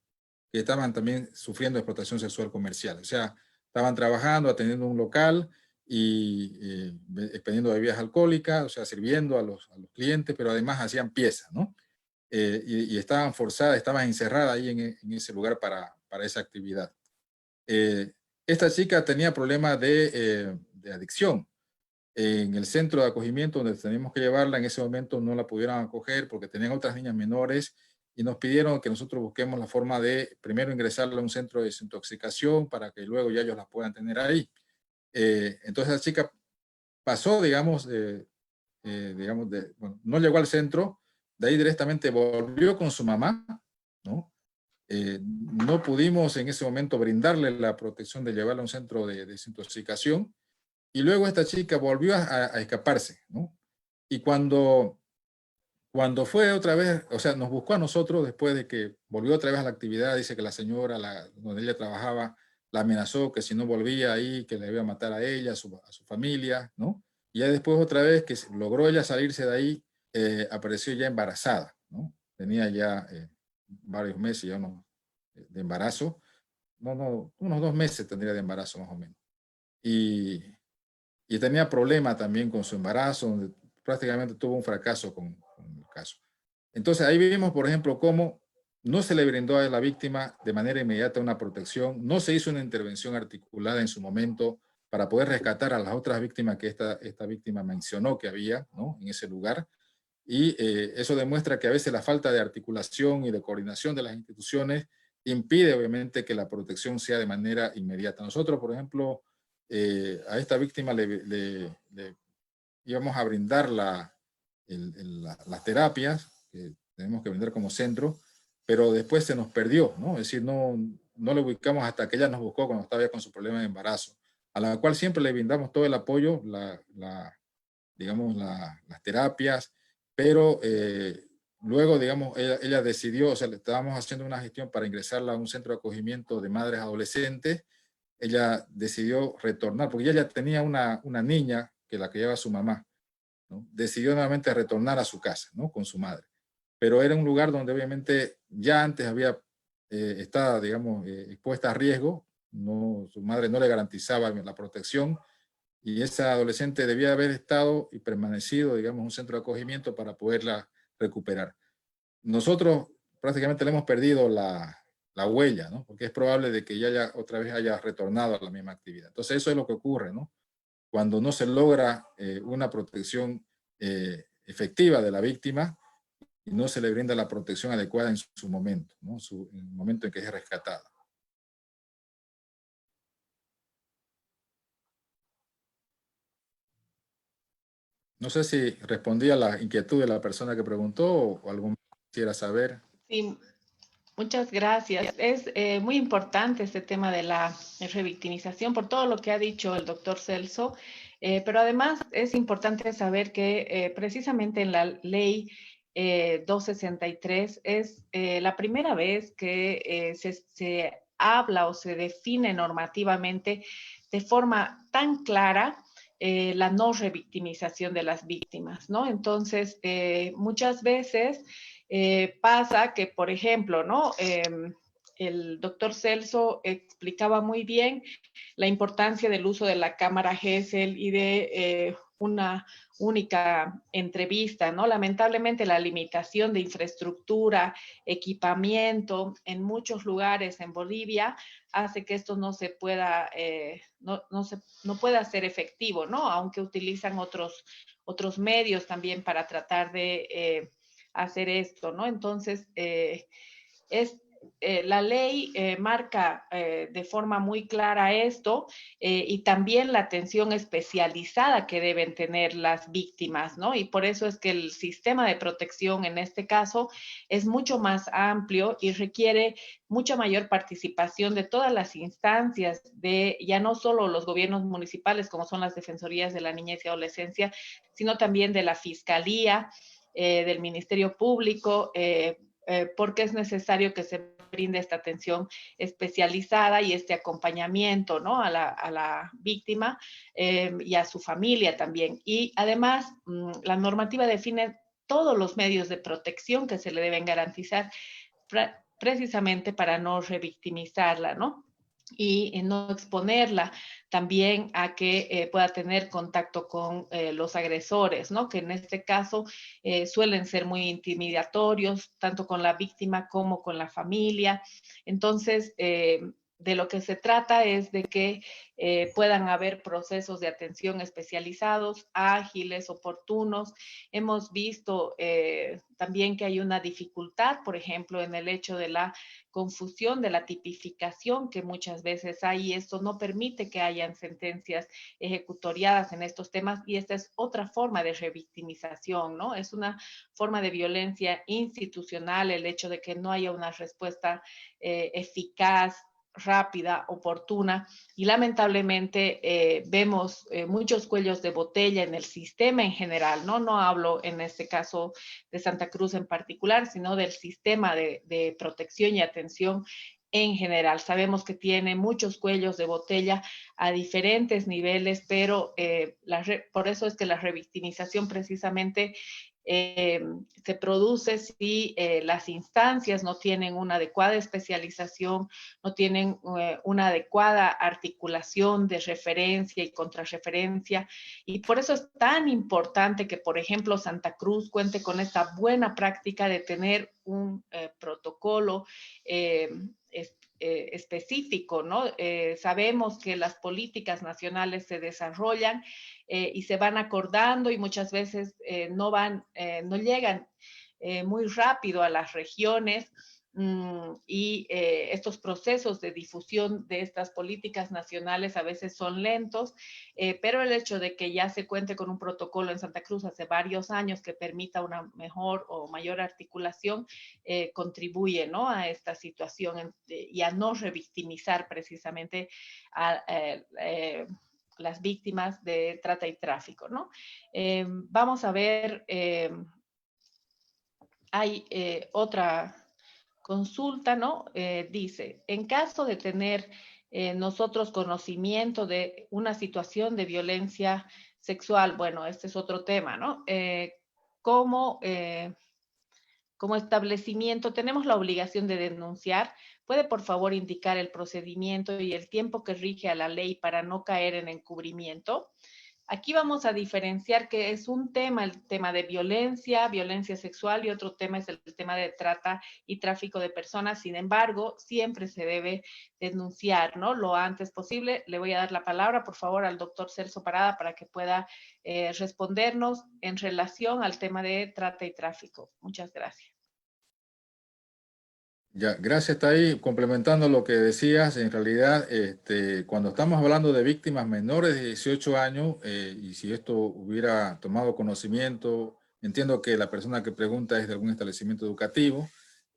que estaban también sufriendo explotación sexual comercial. O sea, estaban trabajando, atendiendo un local y expendiendo bebidas alcohólicas, o sea, sirviendo a los clientes, pero además hacían piezas, ¿no? Y estaban forzadas, estaban encerradas ahí en ese lugar para esa actividad. Esta chica tenía problemas de adicción. En el centro de acogimiento donde teníamos que llevarla, en ese momento no la pudieron acoger porque tenían otras niñas menores y nos pidieron que nosotros busquemos la forma de primero ingresarla a un centro de desintoxicación para que luego ya ellos la puedan tener ahí. Entonces la chica pasó, digamos, bueno, no llegó al centro, de ahí directamente volvió con su mamá, ¿no? No pudimos en ese momento brindarle la protección de llevarla a un centro de desintoxicación, y luego esta chica volvió a escaparse, ¿no? Y cuando fue otra vez, o sea, nos buscó a nosotros después de que volvió otra vez a la actividad, dice que la señora donde ella trabajaba la amenazó que si no volvía ahí, que le iba a matar a ella, a su familia, ¿no? Y ya después otra vez que logró ella salirse de ahí, apareció ya embarazada, ¿no? Tenía ya varios meses ya de embarazo, unos 2 meses tendría de embarazo más o menos. Y tenía problemas también con su embarazo, donde prácticamente tuvo un fracaso con el caso. Entonces ahí vimos, por ejemplo, cómo no se le brindó a la víctima de manera inmediata una protección, no se hizo una intervención articulada en su momento para poder rescatar a las otras víctimas que esta víctima mencionó que había, ¿no? En ese lugar. Y eso demuestra que a veces la falta de articulación y de coordinación de las instituciones impide obviamente que la protección sea de manera inmediata. Nosotros, por ejemplo, a esta víctima le íbamos a brindar las terapias que tenemos que brindar como centro, pero después se nos perdió, ¿no? Es decir, no lo ubicamos hasta que ella nos buscó cuando estaba ya con su problema de embarazo, a la cual siempre le brindamos todo el apoyo, digamos, las terapias, pero luego, digamos, ella decidió, o sea, le estábamos haciendo una gestión para ingresarla a un centro de acogimiento de madres adolescentes. Ella decidió retornar, porque ella ya tenía una niña que la criaba su mamá, ¿no? Decidió nuevamente retornar a su casa, ¿no? Con su madre. Pero era un lugar donde obviamente ya antes había estado, digamos, expuesta a riesgo, su madre no le garantizaba la protección, y esa adolescente debía haber estado y permanecido, digamos, en un centro de acogimiento para poderla recuperar. Nosotros prácticamente le hemos perdido la huella, ¿no? Porque es probable de que ella otra vez haya retornado a la misma actividad. Entonces eso es lo que ocurre, ¿no? Cuando no se logra una protección efectiva de la víctima y no se le brinda la protección adecuada en su momento, ¿no? En el momento en que es rescatada. No sé si respondí a la inquietud de la persona que preguntó o algo más quisiera saber. Sí, muchas gracias. Es muy importante este tema de la revictimización por todo lo que ha dicho el doctor Celso, pero además es importante saber que precisamente en la ley 263 es la primera vez que se habla o se define normativamente de forma tan clara la no revictimización de las víctimas, ¿no? Entonces, muchas veces pasa que, por ejemplo, ¿no? El doctor Celso explicaba muy bien la importancia del uso de la cámara Gesell y de una única entrevista, ¿no? Lamentablemente la limitación de infraestructura, equipamiento en muchos lugares en Bolivia hace que esto no se pueda, no pueda ser efectivo, ¿no? Aunque utilizan otros medios también para tratar de hacer esto, ¿no? Entonces, la ley marca de forma muy clara esto y también la atención especializada que deben tener las víctimas, ¿no? Y por eso es que el sistema de protección en este caso es mucho más amplio y requiere mucha mayor participación de todas las instancias, de ya no solo los gobiernos municipales, como son las defensorías de la niñez y adolescencia, sino también de la Fiscalía, del Ministerio Público, porque es necesario que se brinde esta atención especializada y este acompañamiento, ¿no? a la víctima y a su familia también. Y además, la normativa define todos los medios de protección que se le deben garantizar precisamente para no revictimizarla, ¿no? Y no exponerla también a que pueda tener contacto con los agresores, ¿no? Que en este caso suelen ser muy intimidatorios, tanto con la víctima como con la familia. Entonces, de lo que se trata es de que puedan haber procesos de atención especializados, ágiles, oportunos. Hemos visto también que hay una dificultad, por ejemplo, en el hecho de la confusión de la tipificación que muchas veces hay, y esto no permite que hayan sentencias ejecutoriadas en estos temas, y esta es otra forma de revictimización, ¿no? Es una forma de violencia institucional el hecho de que no haya una respuesta eficaz, rápida, oportuna, y lamentablemente vemos muchos cuellos de botella en el sistema en general, ¿no? No hablo en este caso de Santa Cruz en particular, sino del sistema de protección y atención en general. Sabemos que tiene muchos cuellos de botella a diferentes niveles, pero por eso es que la revictimización precisamente se produce si las instancias no tienen una adecuada especialización, no tienen una adecuada articulación de referencia y contrarreferencia. Y por eso es tan importante que, por ejemplo, Santa Cruz cuente con esta buena práctica de tener un protocolo específico, ¿no? Sabemos que las políticas nacionales se desarrollan y se van acordando y muchas veces no llegan muy rápido a las regiones y estos procesos de difusión de estas políticas nacionales a veces son lentos, pero el hecho de que ya se cuente con un protocolo en Santa Cruz hace varios años que permita una mejor o mayor articulación contribuye, ¿no? A esta situación y a no revictimizar precisamente a las víctimas de trata y tráfico, ¿no? Vamos a ver, hay otra consulta, ¿no? Dice, en caso de tener nosotros conocimiento de una situación de violencia sexual, bueno, este es otro tema, ¿no? Como establecimiento, tenemos la obligación de denunciar. ¿Puede, por favor, indicar el procedimiento y el tiempo que rige a la ley para no caer en encubrimiento? Aquí vamos a diferenciar que es un tema, el tema de violencia sexual, y otro tema es el tema de trata y tráfico de personas. Sin embargo, siempre se debe denunciar, ¿no? Lo antes posible. Le voy a dar la palabra, por favor, al doctor Celso Parada para que pueda respondernos en relación al tema de trata y tráfico. Muchas gracias. Ya, gracias, está ahí. Complementando lo que decías, en realidad, cuando estamos hablando de víctimas menores de 18 años, y si esto hubiera tomado conocimiento, entiendo que la persona que pregunta es de algún establecimiento educativo,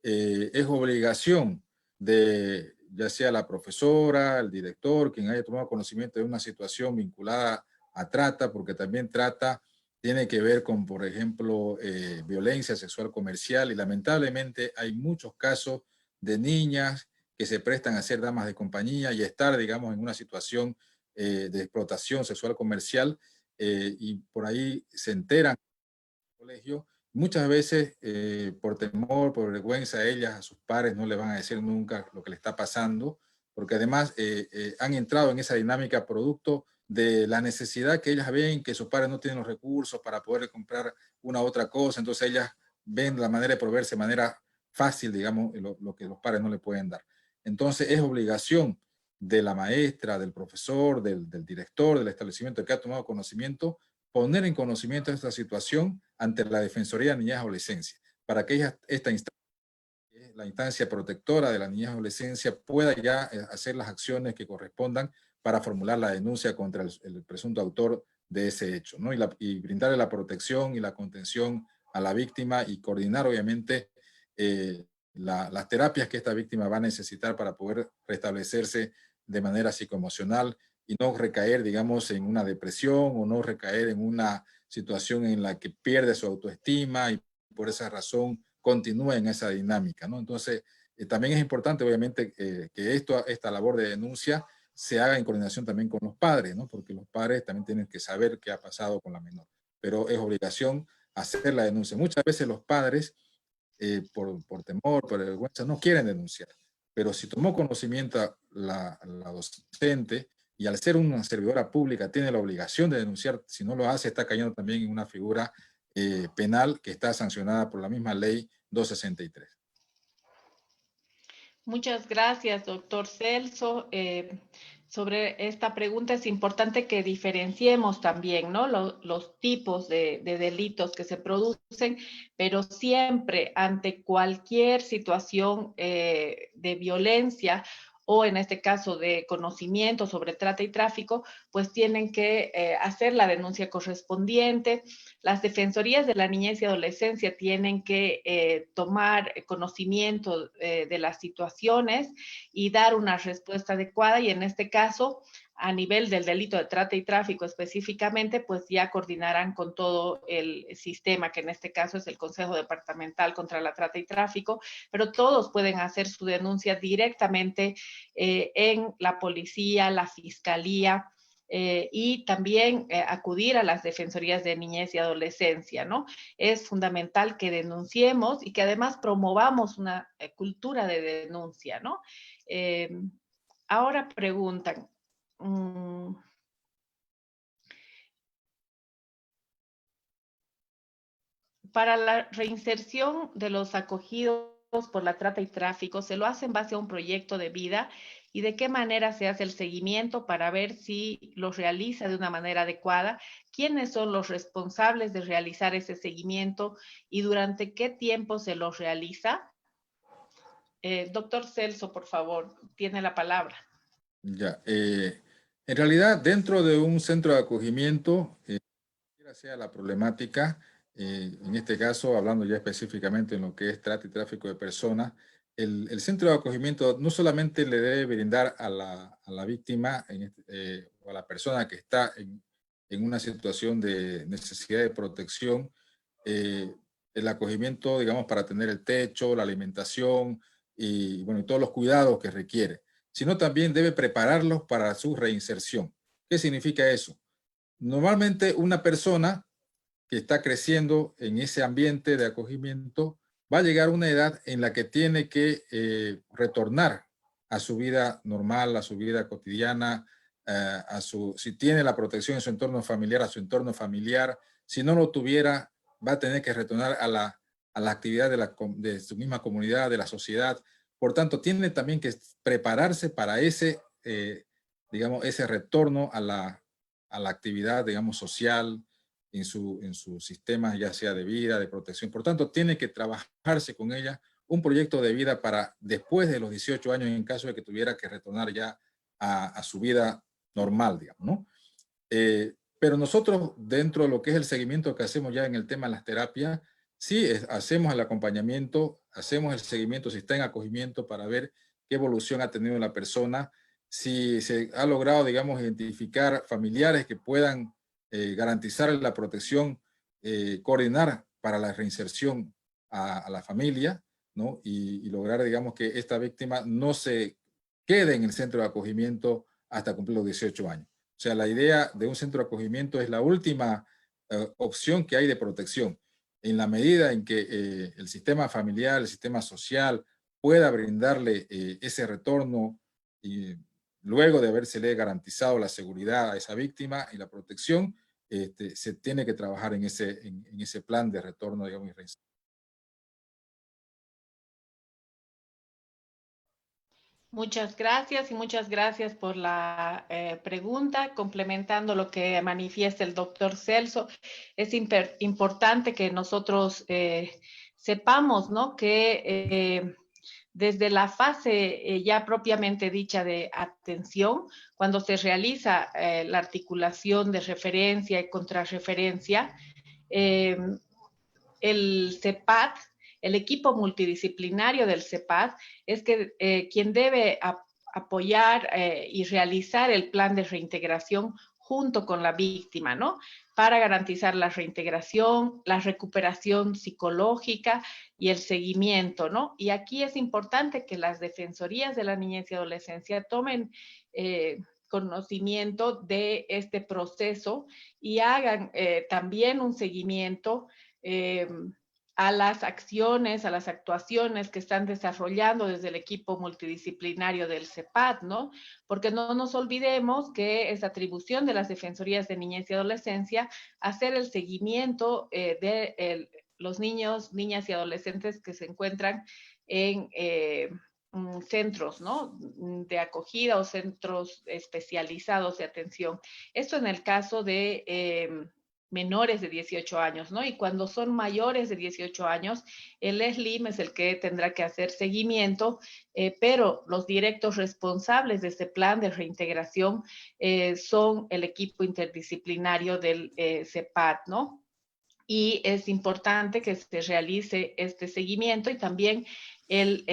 es obligación de, ya sea la profesora, el director, quien haya tomado conocimiento de una situación vinculada a trata, porque también trata tiene que ver con, por ejemplo, violencia sexual comercial, y lamentablemente hay muchos casos de niñas que se prestan a ser damas de compañía y estar, digamos, en una situación de explotación sexual comercial, y por ahí se enteran en el colegio. Muchas veces, por temor, por vergüenza, ellas a sus padres no le van a decir nunca lo que le está pasando, porque además han entrado en esa dinámica producto de la necesidad que ellas ven, que sus padres no tienen los recursos para poder comprar una u otra cosa, entonces ellas ven la manera de proveerse de manera fácil, digamos, lo que los padres no le pueden dar. Entonces es obligación de la maestra, del profesor, del director, del establecimiento que ha tomado conocimiento, poner en conocimiento esta situación ante la Defensoría de Niñez y Adolescencia, para que esta instancia, la instancia protectora de la niñez y adolescencia, pueda ya hacer las acciones que correspondan para formular la denuncia contra el presunto autor de ese hecho, ¿no? Y brindarle la protección y la contención a la víctima y coordinar, obviamente, las terapias que esta víctima va a necesitar para poder restablecerse de manera psicoemocional y no recaer, digamos, en una depresión o no recaer en una situación en la que pierde su autoestima y por esa razón continúa en esa dinámica, ¿no? Entonces, también es importante, obviamente, que esta labor de denuncia se haga en coordinación también con los padres, ¿no? Porque los padres también tienen que saber qué ha pasado con la menor, pero es obligación hacer la denuncia. Muchas veces los padres, por temor, por vergüenza, no quieren denunciar, pero si tomó conocimiento la docente y al ser una servidora pública tiene la obligación de denunciar, si no lo hace está cayendo también en una figura penal que está sancionada por la misma ley 263. Muchas gracias, doctor Celso. Sobre esta pregunta es importante que diferenciemos también, ¿no? Los tipos de delitos que se producen, pero siempre ante cualquier situación de violencia o en este caso de conocimiento sobre trata y tráfico, pues tienen que hacer la denuncia correspondiente. Las defensorías de la niñez y adolescencia tienen que tomar conocimiento de las situaciones y dar una respuesta adecuada, y en este caso, a nivel del delito de trata y tráfico específicamente, pues ya coordinarán con todo el sistema, que en este caso es el Consejo Departamental contra la Trata y Tráfico, pero todos pueden hacer su denuncia directamente en la policía, la fiscalía, y también acudir a las defensorías de niñez y adolescencia, ¿no? Es fundamental que denunciemos y que además promovamos una cultura de denuncia, ¿no? Ahora preguntan, para la reinserción de los acogidos por la trata y tráfico, ¿se lo hace en base a un proyecto de vida? ¿Y de qué manera se hace el seguimiento para ver si lo realiza de una manera adecuada? ¿Quiénes son los responsables de realizar ese seguimiento y durante qué tiempo se lo realiza? Doctor Celso, por favor, tiene la palabra. Ya, en realidad, dentro de un centro de acogimiento, sea la problemática, en este caso, hablando ya específicamente en lo que es trata y tráfico de personas, el centro de acogimiento no solamente le debe brindar a la víctima o a la persona que está en una situación de necesidad de protección, el acogimiento, digamos, para tener el techo, la alimentación y, bueno, y todos los cuidados que requiere, sino también debe prepararlos para su reinserción. ¿Qué significa eso? Normalmente una persona que está creciendo en ese ambiente de acogimiento va a llegar a una edad en la que tiene que retornar a su vida normal, a su vida cotidiana, si tiene la protección en su entorno familiar, a su entorno familiar. Si no lo tuviera, va a tener que retornar a la actividad de su misma comunidad, de la sociedad. Por tanto, tiene también que prepararse para digamos, ese retorno a la actividad, digamos, social, en su sistema, ya sea de vida, de protección. Por tanto, tiene que trabajarse con ella un proyecto de vida para después de los 18 años, en caso de que tuviera que retornar ya a su vida normal, digamos, ¿no? Pero nosotros, dentro de lo que es el seguimiento que hacemos ya en el tema de las terapias, sí hacemos el acompañamiento, hacemos el seguimiento si está en acogimiento para ver qué evolución ha tenido la persona, si se ha logrado, digamos, identificar familiares que puedan garantizar la protección, coordinar para la reinserción a la familia, ¿no? Y lograr, digamos, que esta víctima no se quede en el centro de acogimiento hasta cumplir los 18 años. O sea, la idea de un centro de acogimiento es la última opción que hay de protección. En la medida en que el sistema familiar, el sistema social pueda brindarle ese retorno y luego de habérsele garantizado la seguridad a esa víctima y la protección, se tiene que trabajar en ese plan de retorno, digamos, y reinserción. Muchas gracias por la pregunta. Complementando lo que manifiesta el doctor Celso, es importante que nosotros sepamos, ¿no?, que desde la fase ya propiamente dicha de atención, cuando se realiza la articulación de referencia y contrarreferencia, el CEPAD, el equipo multidisciplinario del CEPAD, es quien debe apoyar y realizar el plan de reintegración junto con la víctima, ¿no?, para garantizar la reintegración, la recuperación psicológica y el seguimiento, ¿no? Y aquí es importante que las defensorías de la niñez y adolescencia tomen conocimiento de este proceso y hagan también un seguimiento a las acciones, a las actuaciones que están desarrollando desde el equipo multidisciplinario del CEPAD, ¿no? Porque no nos olvidemos que es atribución de las defensorías de niñez y adolescencia hacer el seguimiento de los niños, niñas y adolescentes que se encuentran en centros, ¿no?, de acogida o centros especializados de atención. Esto en el caso de menores de 18 años, ¿no? Y cuando son mayores de 18 años, el SLIM es el que tendrá que hacer seguimiento, pero los directos responsables de este plan de reintegración son el equipo interdisciplinario del CEPAD, ¿no? Y es importante que se realice este seguimiento y también el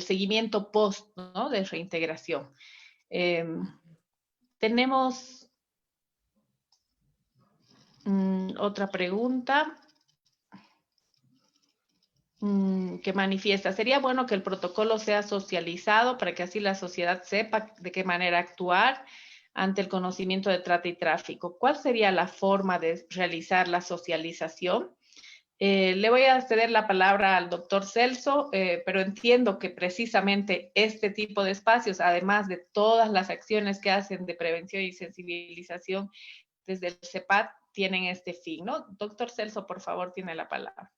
seguimiento post, ¿no?, de reintegración. Tenemos otra pregunta que manifiesta: sería bueno que el protocolo sea socializado para que así la sociedad sepa de qué manera actuar ante el conocimiento de trata y tráfico. ¿Cuál sería la forma de realizar la socialización? Le voy a ceder la palabra al doctor Celso, pero entiendo que precisamente este tipo de espacios, además de todas las acciones que hacen de prevención y sensibilización desde el CEPAD, tienen este fin, ¿no? Doctor Celso, por favor, tiene la palabra.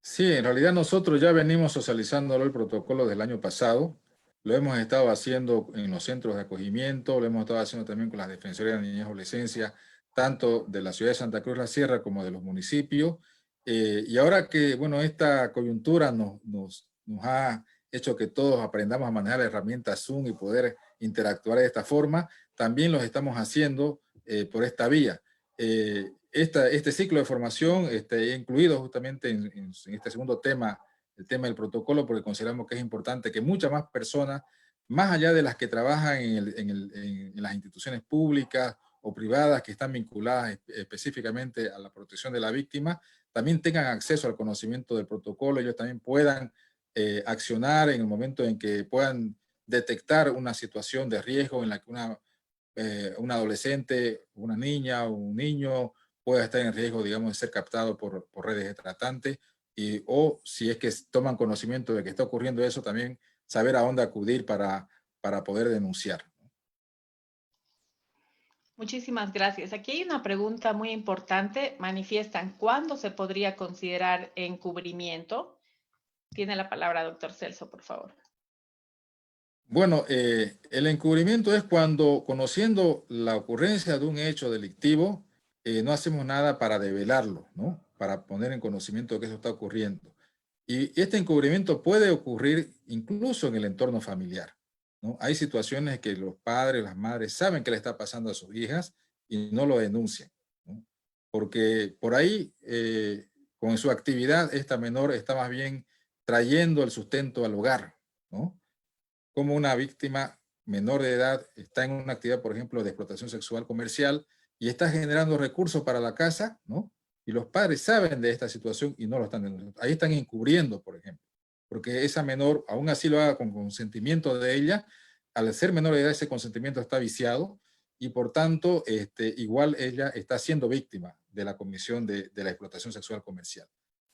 Sí, en realidad nosotros ya venimos socializándolo el protocolo del año pasado. Lo hemos estado haciendo en los centros de acogimiento, lo hemos estado haciendo también con las defensorías de niñez y adolescencia, tanto de la ciudad de Santa Cruz la Sierra como de los municipios. Y ahora que, bueno, esta coyuntura nos ha hecho que todos aprendamos a manejar la herramienta Zoom y poder interactuar de esta forma, también los estamos haciendo por esta vía. Este ciclo de formación incluido justamente en este segundo tema, el tema del protocolo, porque consideramos que es importante que muchas más personas, más allá de las que trabajan en las instituciones públicas o privadas que están vinculadas específicamente a la protección de la víctima, también tengan acceso al conocimiento del protocolo, ellos también puedan accionar en el momento en que puedan detectar una situación de riesgo en la que una adolescente, una niña o un niño pueda estar en riesgo, digamos, de ser captado por redes de tratantes, o si es que toman conocimiento de que está ocurriendo eso, también saber a dónde acudir para poder denunciar. Muchísimas gracias. Aquí hay una pregunta muy importante. Manifiestan: ¿cuándo se podría considerar encubrimiento? Tiene la palabra doctor Celso, por favor. Bueno, el encubrimiento es cuando, conociendo la ocurrencia de un hecho delictivo, no hacemos nada para develarlo, ¿no? Para poner en conocimiento de que eso está ocurriendo. Y este encubrimiento puede ocurrir incluso en el entorno familiar, ¿no? Hay situaciones que los padres, las madres saben que le está pasando a sus hijas y no lo denuncian, ¿no? Porque por ahí, con su actividad, esta menor está más bien trayendo el sustento al hogar, ¿no? Como una víctima menor de edad está en una actividad, por ejemplo, de explotación sexual comercial y está generando recursos para la casa, ¿no? Y los padres saben de esta situación y no lo están denunciando. Ahí están encubriendo, por ejemplo, porque esa menor, aún así lo haga con consentimiento de ella, al ser menor de edad ese consentimiento está viciado y por tanto igual ella está siendo víctima de la comisión de la explotación sexual comercial.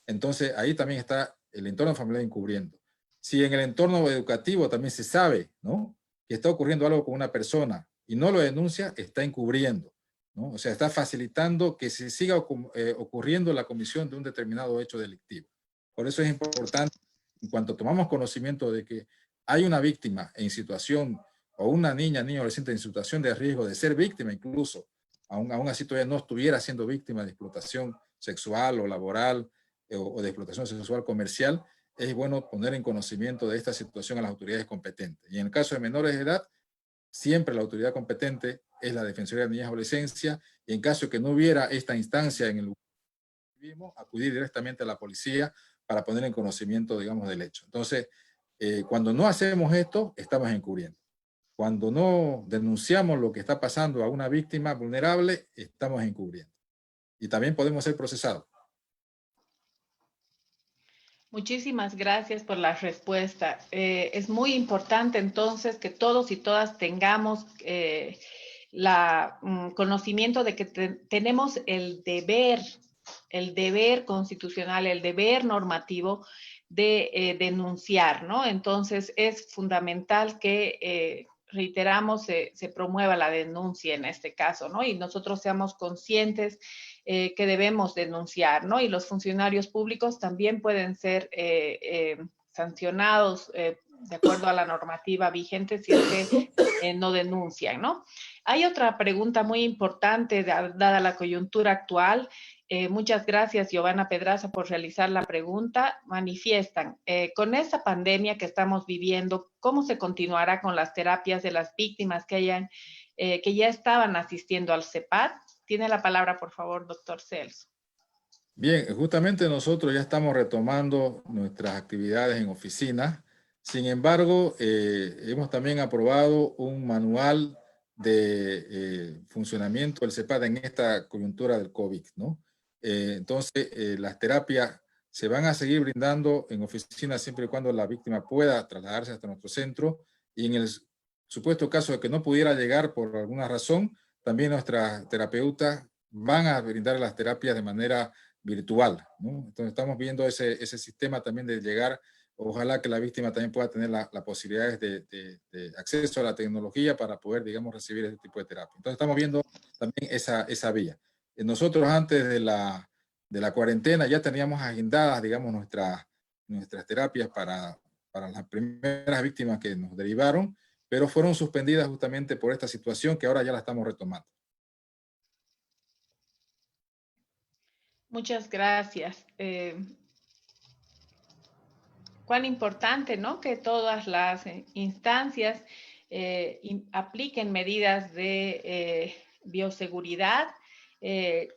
Entonces ahí también está el entorno familiar encubriendo. Si en el entorno educativo también se sabe, ¿no?, que está ocurriendo algo con una persona y no lo denuncia, está encubriendo, ¿no? O sea, está facilitando que se siga ocurriendo la comisión de un determinado hecho delictivo. Por eso es importante, en cuanto tomamos conocimiento de que hay una víctima en situación, o una niño o adolescente en situación de riesgo de ser víctima incluso, aún así todavía no estuviera siendo víctima de explotación sexual o laboral o de explotación sexual comercial, es bueno poner en conocimiento de esta situación a las autoridades competentes. Y en el caso de menores de edad, siempre la autoridad competente es la Defensoría de Niñez y Adolescencia, y en caso de que no hubiera esta instancia en el lugar que vivimos, acudir directamente a la policía para poner en conocimiento, digamos, del hecho. Entonces, cuando no hacemos esto, estamos encubriendo. Cuando no denunciamos lo que está pasando a una víctima vulnerable, estamos encubriendo. Y también podemos ser procesados. Muchísimas gracias por la respuesta. Es muy importante entonces que todos y todas tengamos conocimiento de que tenemos el deber constitucional, el deber normativo de denunciar, ¿no? Entonces es fundamental que, reiteramos, se promueva la denuncia en este caso, ¿no? Y nosotros seamos conscientes que debemos denunciar, ¿no? Y los funcionarios públicos también pueden ser sancionados de acuerdo a la normativa vigente si es que no denuncian, ¿no? Hay otra pregunta muy importante dada la coyuntura actual. Muchas gracias, Giovanna Pedraza, por realizar la pregunta. Manifiestan, con esta pandemia que estamos viviendo, ¿cómo se continuará con las terapias de las víctimas que ya estaban asistiendo al CEPAT? Tiene la palabra, por favor, doctor Celso. Bien, justamente nosotros ya estamos retomando nuestras actividades en oficina. Sin embargo, hemos también aprobado un manual de funcionamiento del CEPAT en esta coyuntura del COVID, ¿no? Entonces, las terapias se van a seguir brindando en oficina siempre y cuando la víctima pueda trasladarse hasta nuestro centro, y en el supuesto caso de que no pudiera llegar por alguna razón, también nuestras terapeutas van a brindar las terapias de manera virtual, ¿no? Entonces estamos viendo ese sistema también de llegar, ojalá que la víctima también pueda tener la posibilidades de acceso a la tecnología para poder, digamos, recibir ese tipo de terapia. Entonces estamos viendo también esa vía. Nosotros antes de la cuarentena ya teníamos agendadas, digamos, nuestras terapias para las primeras víctimas que nos derivaron, pero fueron suspendidas justamente por esta situación que ahora ya la estamos retomando. Muchas gracias. Cuán importante, ¿no?, que todas las instancias apliquen medidas de bioseguridad.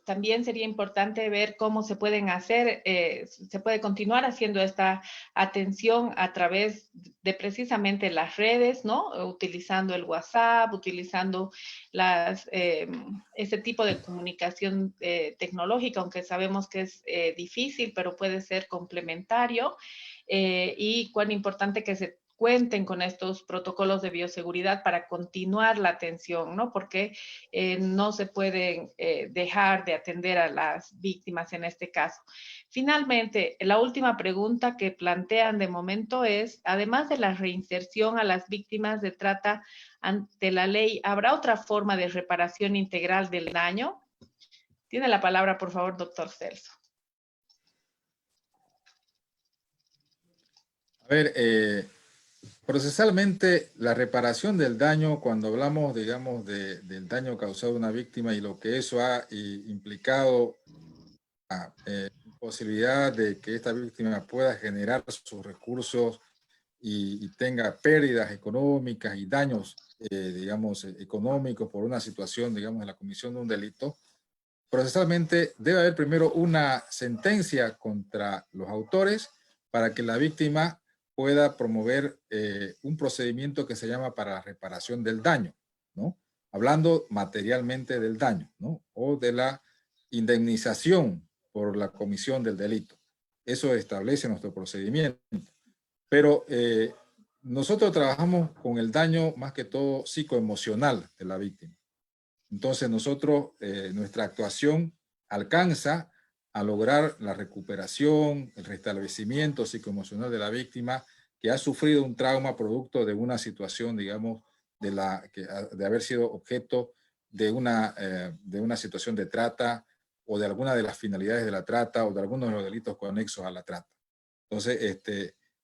También sería importante ver cómo se pueden hacer, se puede continuar haciendo esta atención a través de precisamente las redes, ¿no? Utilizando el WhatsApp, utilizando ese tipo de comunicación tecnológica, aunque sabemos que es difícil, pero puede ser complementario. Y cuán importante que se cuenten con estos protocolos de bioseguridad para continuar la atención, ¿no? Porque no se pueden dejar de atender a las víctimas en este caso. Finalmente, la última pregunta que plantean de momento es, además de la reinserción a las víctimas de trata ante la ley, ¿habrá otra forma de reparación integral del daño? Tiene la palabra, por favor, doctor Celso. A ver, procesalmente, la reparación del daño, cuando hablamos, digamos, del daño causado a una víctima y lo que eso ha implicado, posibilidad de que esta víctima pueda generar sus recursos y tenga pérdidas económicas y daños, digamos, económicos por una situación, digamos, de la comisión de un delito, procesalmente debe haber primero una sentencia contra los autores para que la víctima pueda promover un procedimiento que se llama para la reparación del daño, ¿no? Hablando materialmente del daño, ¿no? O de la indemnización por la comisión del delito. Eso establece nuestro procedimiento. Pero nosotros trabajamos con el daño más que todo psicoemocional de la víctima. Entonces nosotros, nuestra actuación alcanza a lograr la recuperación, el restablecimiento psicoemocional de la víctima que ha sufrido un trauma producto de una situación, digamos, de haber sido objeto de una situación de trata o de alguna de las finalidades de la trata o de algunos de los delitos conexos a la trata. Entonces,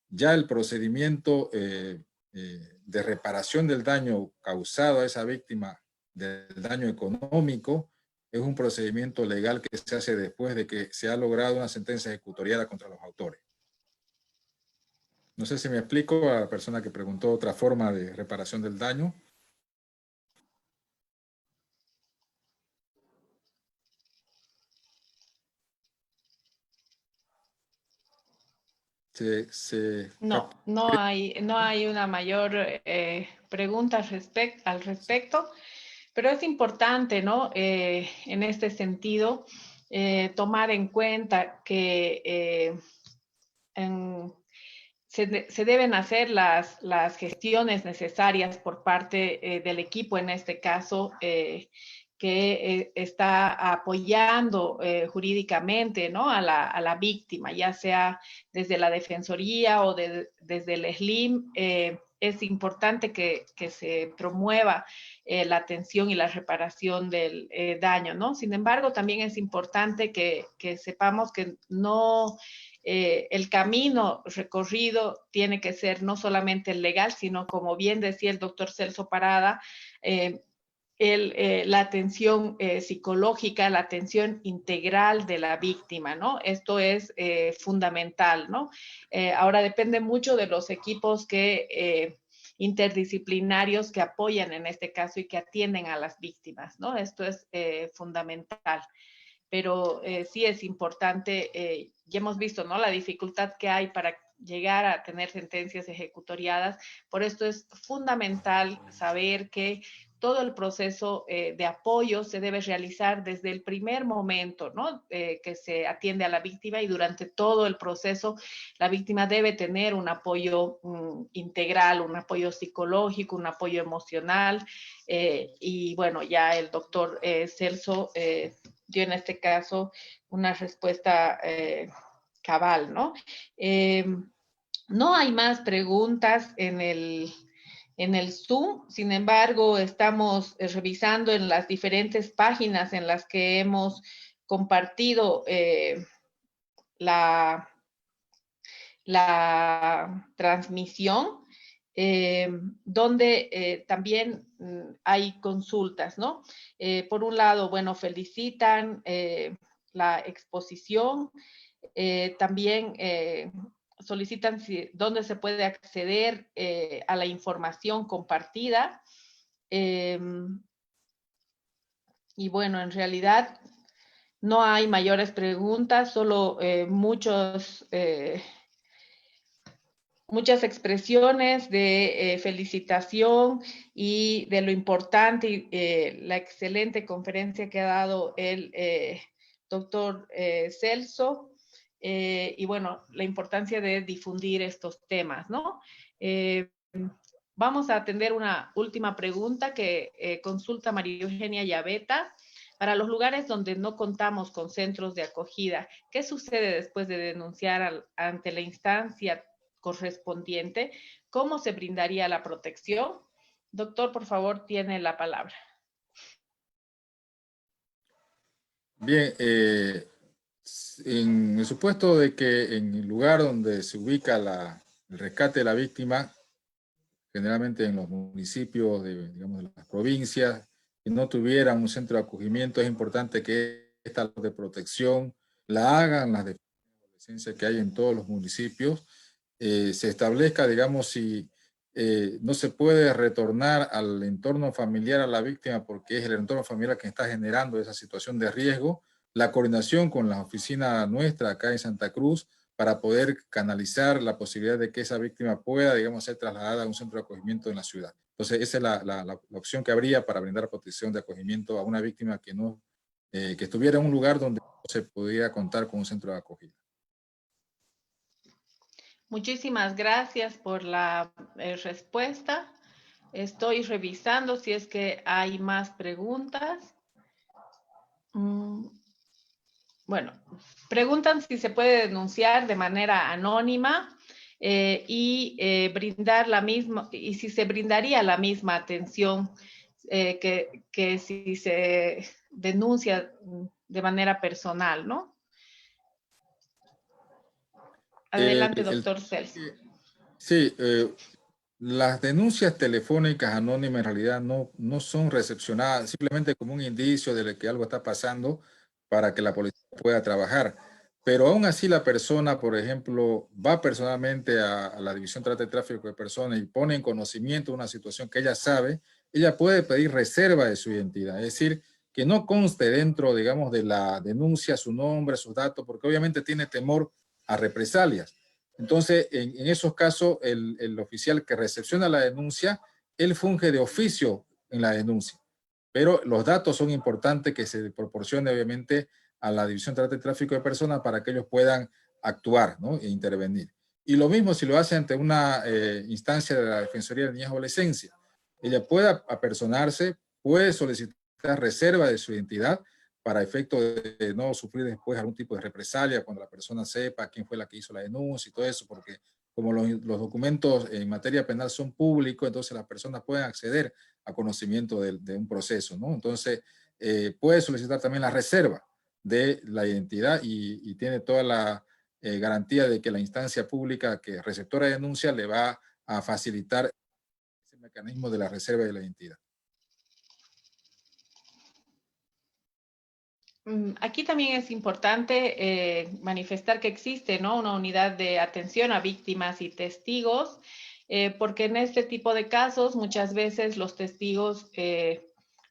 ya el procedimiento de reparación del daño causado a esa víctima, del daño económico, es un procedimiento legal que se hace después de que se ha logrado una sentencia ejecutoriada contra los autores. No sé si me explico a la persona que preguntó otra forma de reparación del daño. No hay una mayor pregunta al respecto, pero es importante, ¿no? En este sentido, tomar en cuenta que se deben hacer las gestiones necesarias por parte del equipo, en este caso, que está apoyando jurídicamente, ¿no? a la víctima, ya sea desde la Defensoría o desde el SLIM. Es importante que se promueva la atención y la reparación del daño, ¿no? Sin embargo, también es importante que sepamos que no... el camino recorrido tiene que ser no solamente el legal, sino, como bien decía el doctor Celso Parada, la atención psicológica, la atención integral de la víctima, ¿no? Esto es fundamental, ¿no? Ahora depende mucho de los equipos interdisciplinarios que apoyan en este caso y que atienden a las víctimas, ¿no? Esto es fundamental. Pero sí es importante, ya hemos visto, ¿no? La dificultad que hay para llegar a tener sentencias ejecutoriadas. Por esto es fundamental saber que todo el proceso de apoyo se debe realizar desde el primer momento, ¿no? Que se atiende a la víctima, y durante todo el proceso la víctima debe tener un apoyo integral, un apoyo psicológico, un apoyo emocional. Y bueno, ya el doctor Celso dio en este caso una respuesta cabal, ¿no? No hay más preguntas en el Zoom. Sin embargo, estamos revisando en las diferentes páginas en las que hemos compartido la transmisión, donde también hay consultas, ¿no? Por un lado, bueno, felicitan la exposición, también solicitan dónde se puede acceder a la información compartida. Y bueno, en realidad no hay mayores preguntas, solo muchas expresiones de felicitación y de lo importante y la excelente conferencia que ha dado el doctor Celso. Y bueno, la importancia de difundir estos temas, ¿no? Vamos a atender una última pregunta que consulta María Eugenia Llaveta. Para los lugares donde no contamos con centros de acogida, ¿qué sucede después de denunciar ante la instancia correspondiente? ¿Cómo se brindaría la protección? Doctor, por favor, tiene la palabra. Bien, en el supuesto de que en el lugar donde se ubica el rescate de la víctima, generalmente en los municipios digamos, de las provincias, que no tuvieran un centro de acogimiento, es importante que esta de protección la hagan las defensas que hay en todos los municipios, se establezca, digamos, si no se puede retornar al entorno familiar a la víctima porque es el entorno familiar que está generando esa situación de riesgo, la coordinación con la oficina nuestra acá en Santa Cruz para poder canalizar la posibilidad de que esa víctima pueda, digamos, ser trasladada a un centro de acogimiento en la ciudad. Entonces, esa es la opción que habría para brindar protección de acogimiento a una víctima que estuviera en un lugar donde no se pudiera contar con un centro de acogida. Muchísimas gracias por la respuesta. Estoy revisando si es que hay más preguntas. Bueno, preguntan si se puede denunciar de manera anónima brindar la misma, y si se brindaría la misma atención que si se denuncia de manera personal, ¿no? Adelante, El- doctor Celso. sí, las denuncias telefónicas anónimas en realidad no son recepcionadas simplemente como un indicio de que algo está pasando para que la policía pueda trabajar. Pero aún así la persona, por ejemplo, va personalmente a la División de Trata y Tráfico de Personas y pone en conocimiento una situación que ella sabe, ella puede pedir reserva de su identidad. Es decir, que no conste dentro, digamos, de la denuncia su nombre, sus datos, porque obviamente tiene temor a represalias. Entonces, en esos casos, el oficial que recepciona la denuncia, él funge de oficio en la denuncia. Pero los datos son importantes que se proporcione, obviamente, a la División de Trata y Tráfico de Personas para que ellos puedan actuar, ¿no? E intervenir. Y lo mismo si lo hace ante una instancia de la Defensoría de Niñez y Adolescencia. Ella puede apersonarse, puede solicitar reserva de su identidad para efecto de no sufrir después algún tipo de represalia cuando la persona sepa quién fue la que hizo la denuncia y todo eso, porque como los documentos en materia penal son públicos, entonces las personas pueden acceder a conocimiento de un proceso, ¿no? Entonces, puede solicitar también la reserva de la identidad y tiene toda la garantía de que la instancia pública que receptora de denuncia le va a facilitar ese mecanismo de la reserva de la identidad. Aquí también es importante manifestar que existe, ¿no?, una unidad de atención a víctimas y testigos, porque en este tipo de casos muchas veces los testigos,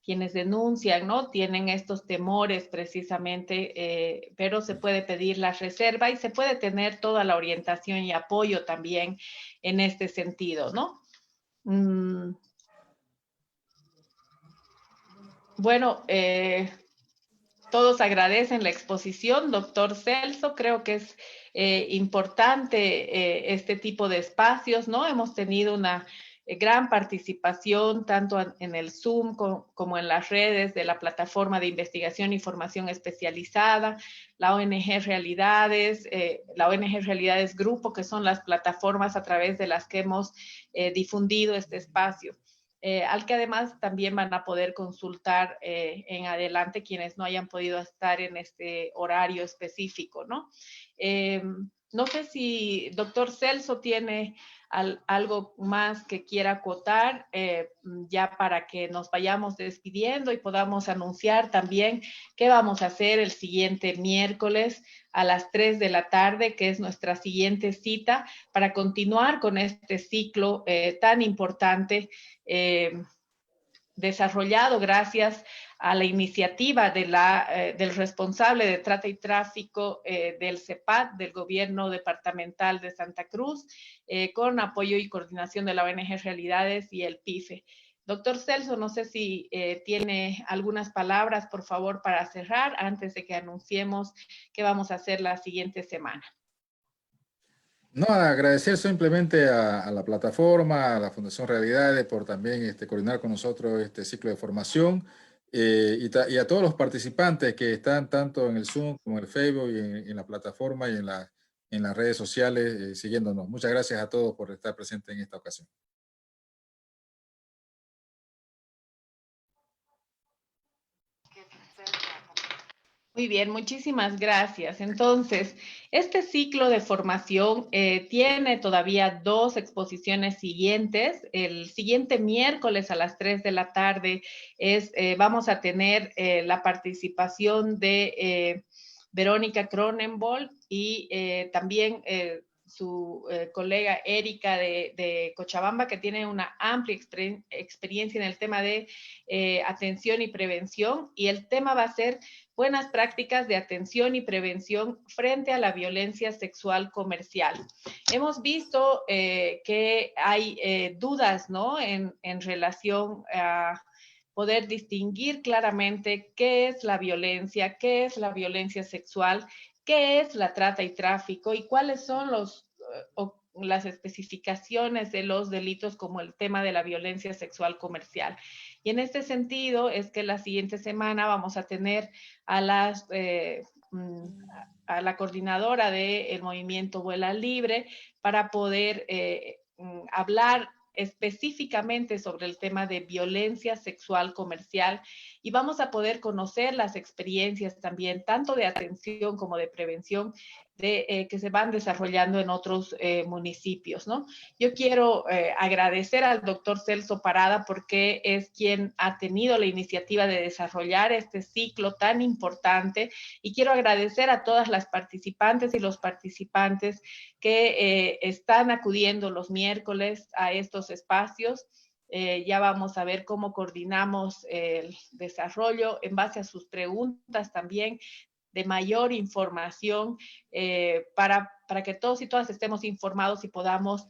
quienes denuncian, ¿no?, tienen estos temores precisamente, pero se puede pedir la reserva y se puede tener toda la orientación y apoyo también en este sentido, ¿no? Bueno, todos agradecen la exposición, doctor Celso. Creo que es importante este tipo de espacios, ¿no? Hemos tenido una gran participación tanto en el Zoom como en las redes de la plataforma de investigación y formación especializada, la ONG Realidades Grupo, que son las plataformas a través de las que hemos difundido este espacio. Al que además también van a poder consultar en adelante quienes no hayan podido estar en este horario específico, ¿no? No sé si doctor Celso tiene algo más que quiera acotar, ya para que nos vayamos despidiendo y podamos anunciar también qué vamos a hacer el siguiente miércoles a las 3 de la tarde, que es nuestra siguiente cita, para continuar con este ciclo tan importante desarrollado gracias a la iniciativa del responsable de trata y tráfico del CEPAT, del gobierno departamental de Santa Cruz, con apoyo y coordinación de la ONG Realidades y el PIFE. Doctor Celso, no sé si tiene algunas palabras, por favor, para cerrar antes de que anunciemos qué vamos a hacer la siguiente semana. No, agradecer simplemente a la plataforma, a la Fundación Realidades por también coordinar con nosotros este ciclo de formación y a todos los participantes que están tanto en el Zoom como en el Facebook y en la plataforma y en las redes sociales siguiéndonos. Muchas gracias a todos por estar presentes en esta ocasión. Muy bien, muchísimas gracias. Entonces, este ciclo de formación tiene todavía 2 exposiciones siguientes. El siguiente miércoles a las 3 de la tarde vamos a tener la participación de Verónica Cronenbold y también su colega Erika de Cochabamba, que tiene una amplia experiencia en el tema de atención y prevención. Y el tema va a ser buenas prácticas de atención y prevención frente a la violencia sexual comercial. Hemos visto que hay dudas, ¿no?, en relación a poder distinguir claramente qué es la violencia sexual, qué es la trata y tráfico y cuáles son las especificaciones de los delitos como el tema de la violencia sexual comercial. Y en este sentido es que la siguiente semana vamos a tener a la coordinadora del movimiento Vuela Libre para poder hablar específicamente sobre el tema de violencia sexual comercial y vamos a poder conocer las experiencias también, tanto de atención como de prevención, que se van desarrollando en otros municipios, ¿no? Yo quiero agradecer al doctor Celso Parada porque es quien ha tenido la iniciativa de desarrollar este ciclo tan importante y quiero agradecer a todas las participantes y los participantes que están acudiendo los miércoles a estos espacios. Ya vamos a ver cómo coordinamos el desarrollo en base a sus preguntas también de mayor información para que todos y todas estemos informados y podamos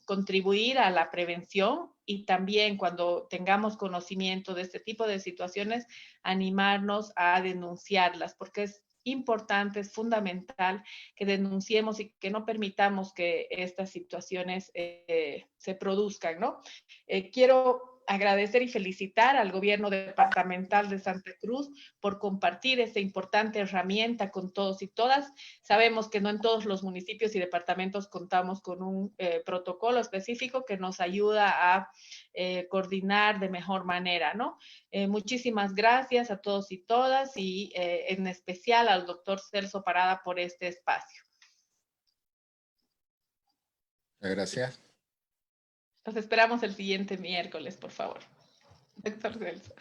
contribuir a la prevención y también cuando tengamos conocimiento de este tipo de situaciones, animarnos a denunciarlas, porque es importante, es fundamental que denunciemos y que no permitamos que estas situaciones se produzcan, ¿no? Quiero agradecer y felicitar al gobierno departamental de Santa Cruz por compartir esta importante herramienta con todos y todas. Sabemos que no en todos los municipios y departamentos contamos con un protocolo específico que nos ayuda a coordinar de mejor manera, ¿no? Muchísimas gracias a todos y todas y en especial al doctor Celso Parada por este espacio. Gracias. Los esperamos el siguiente miércoles, por favor. Doctor Celso.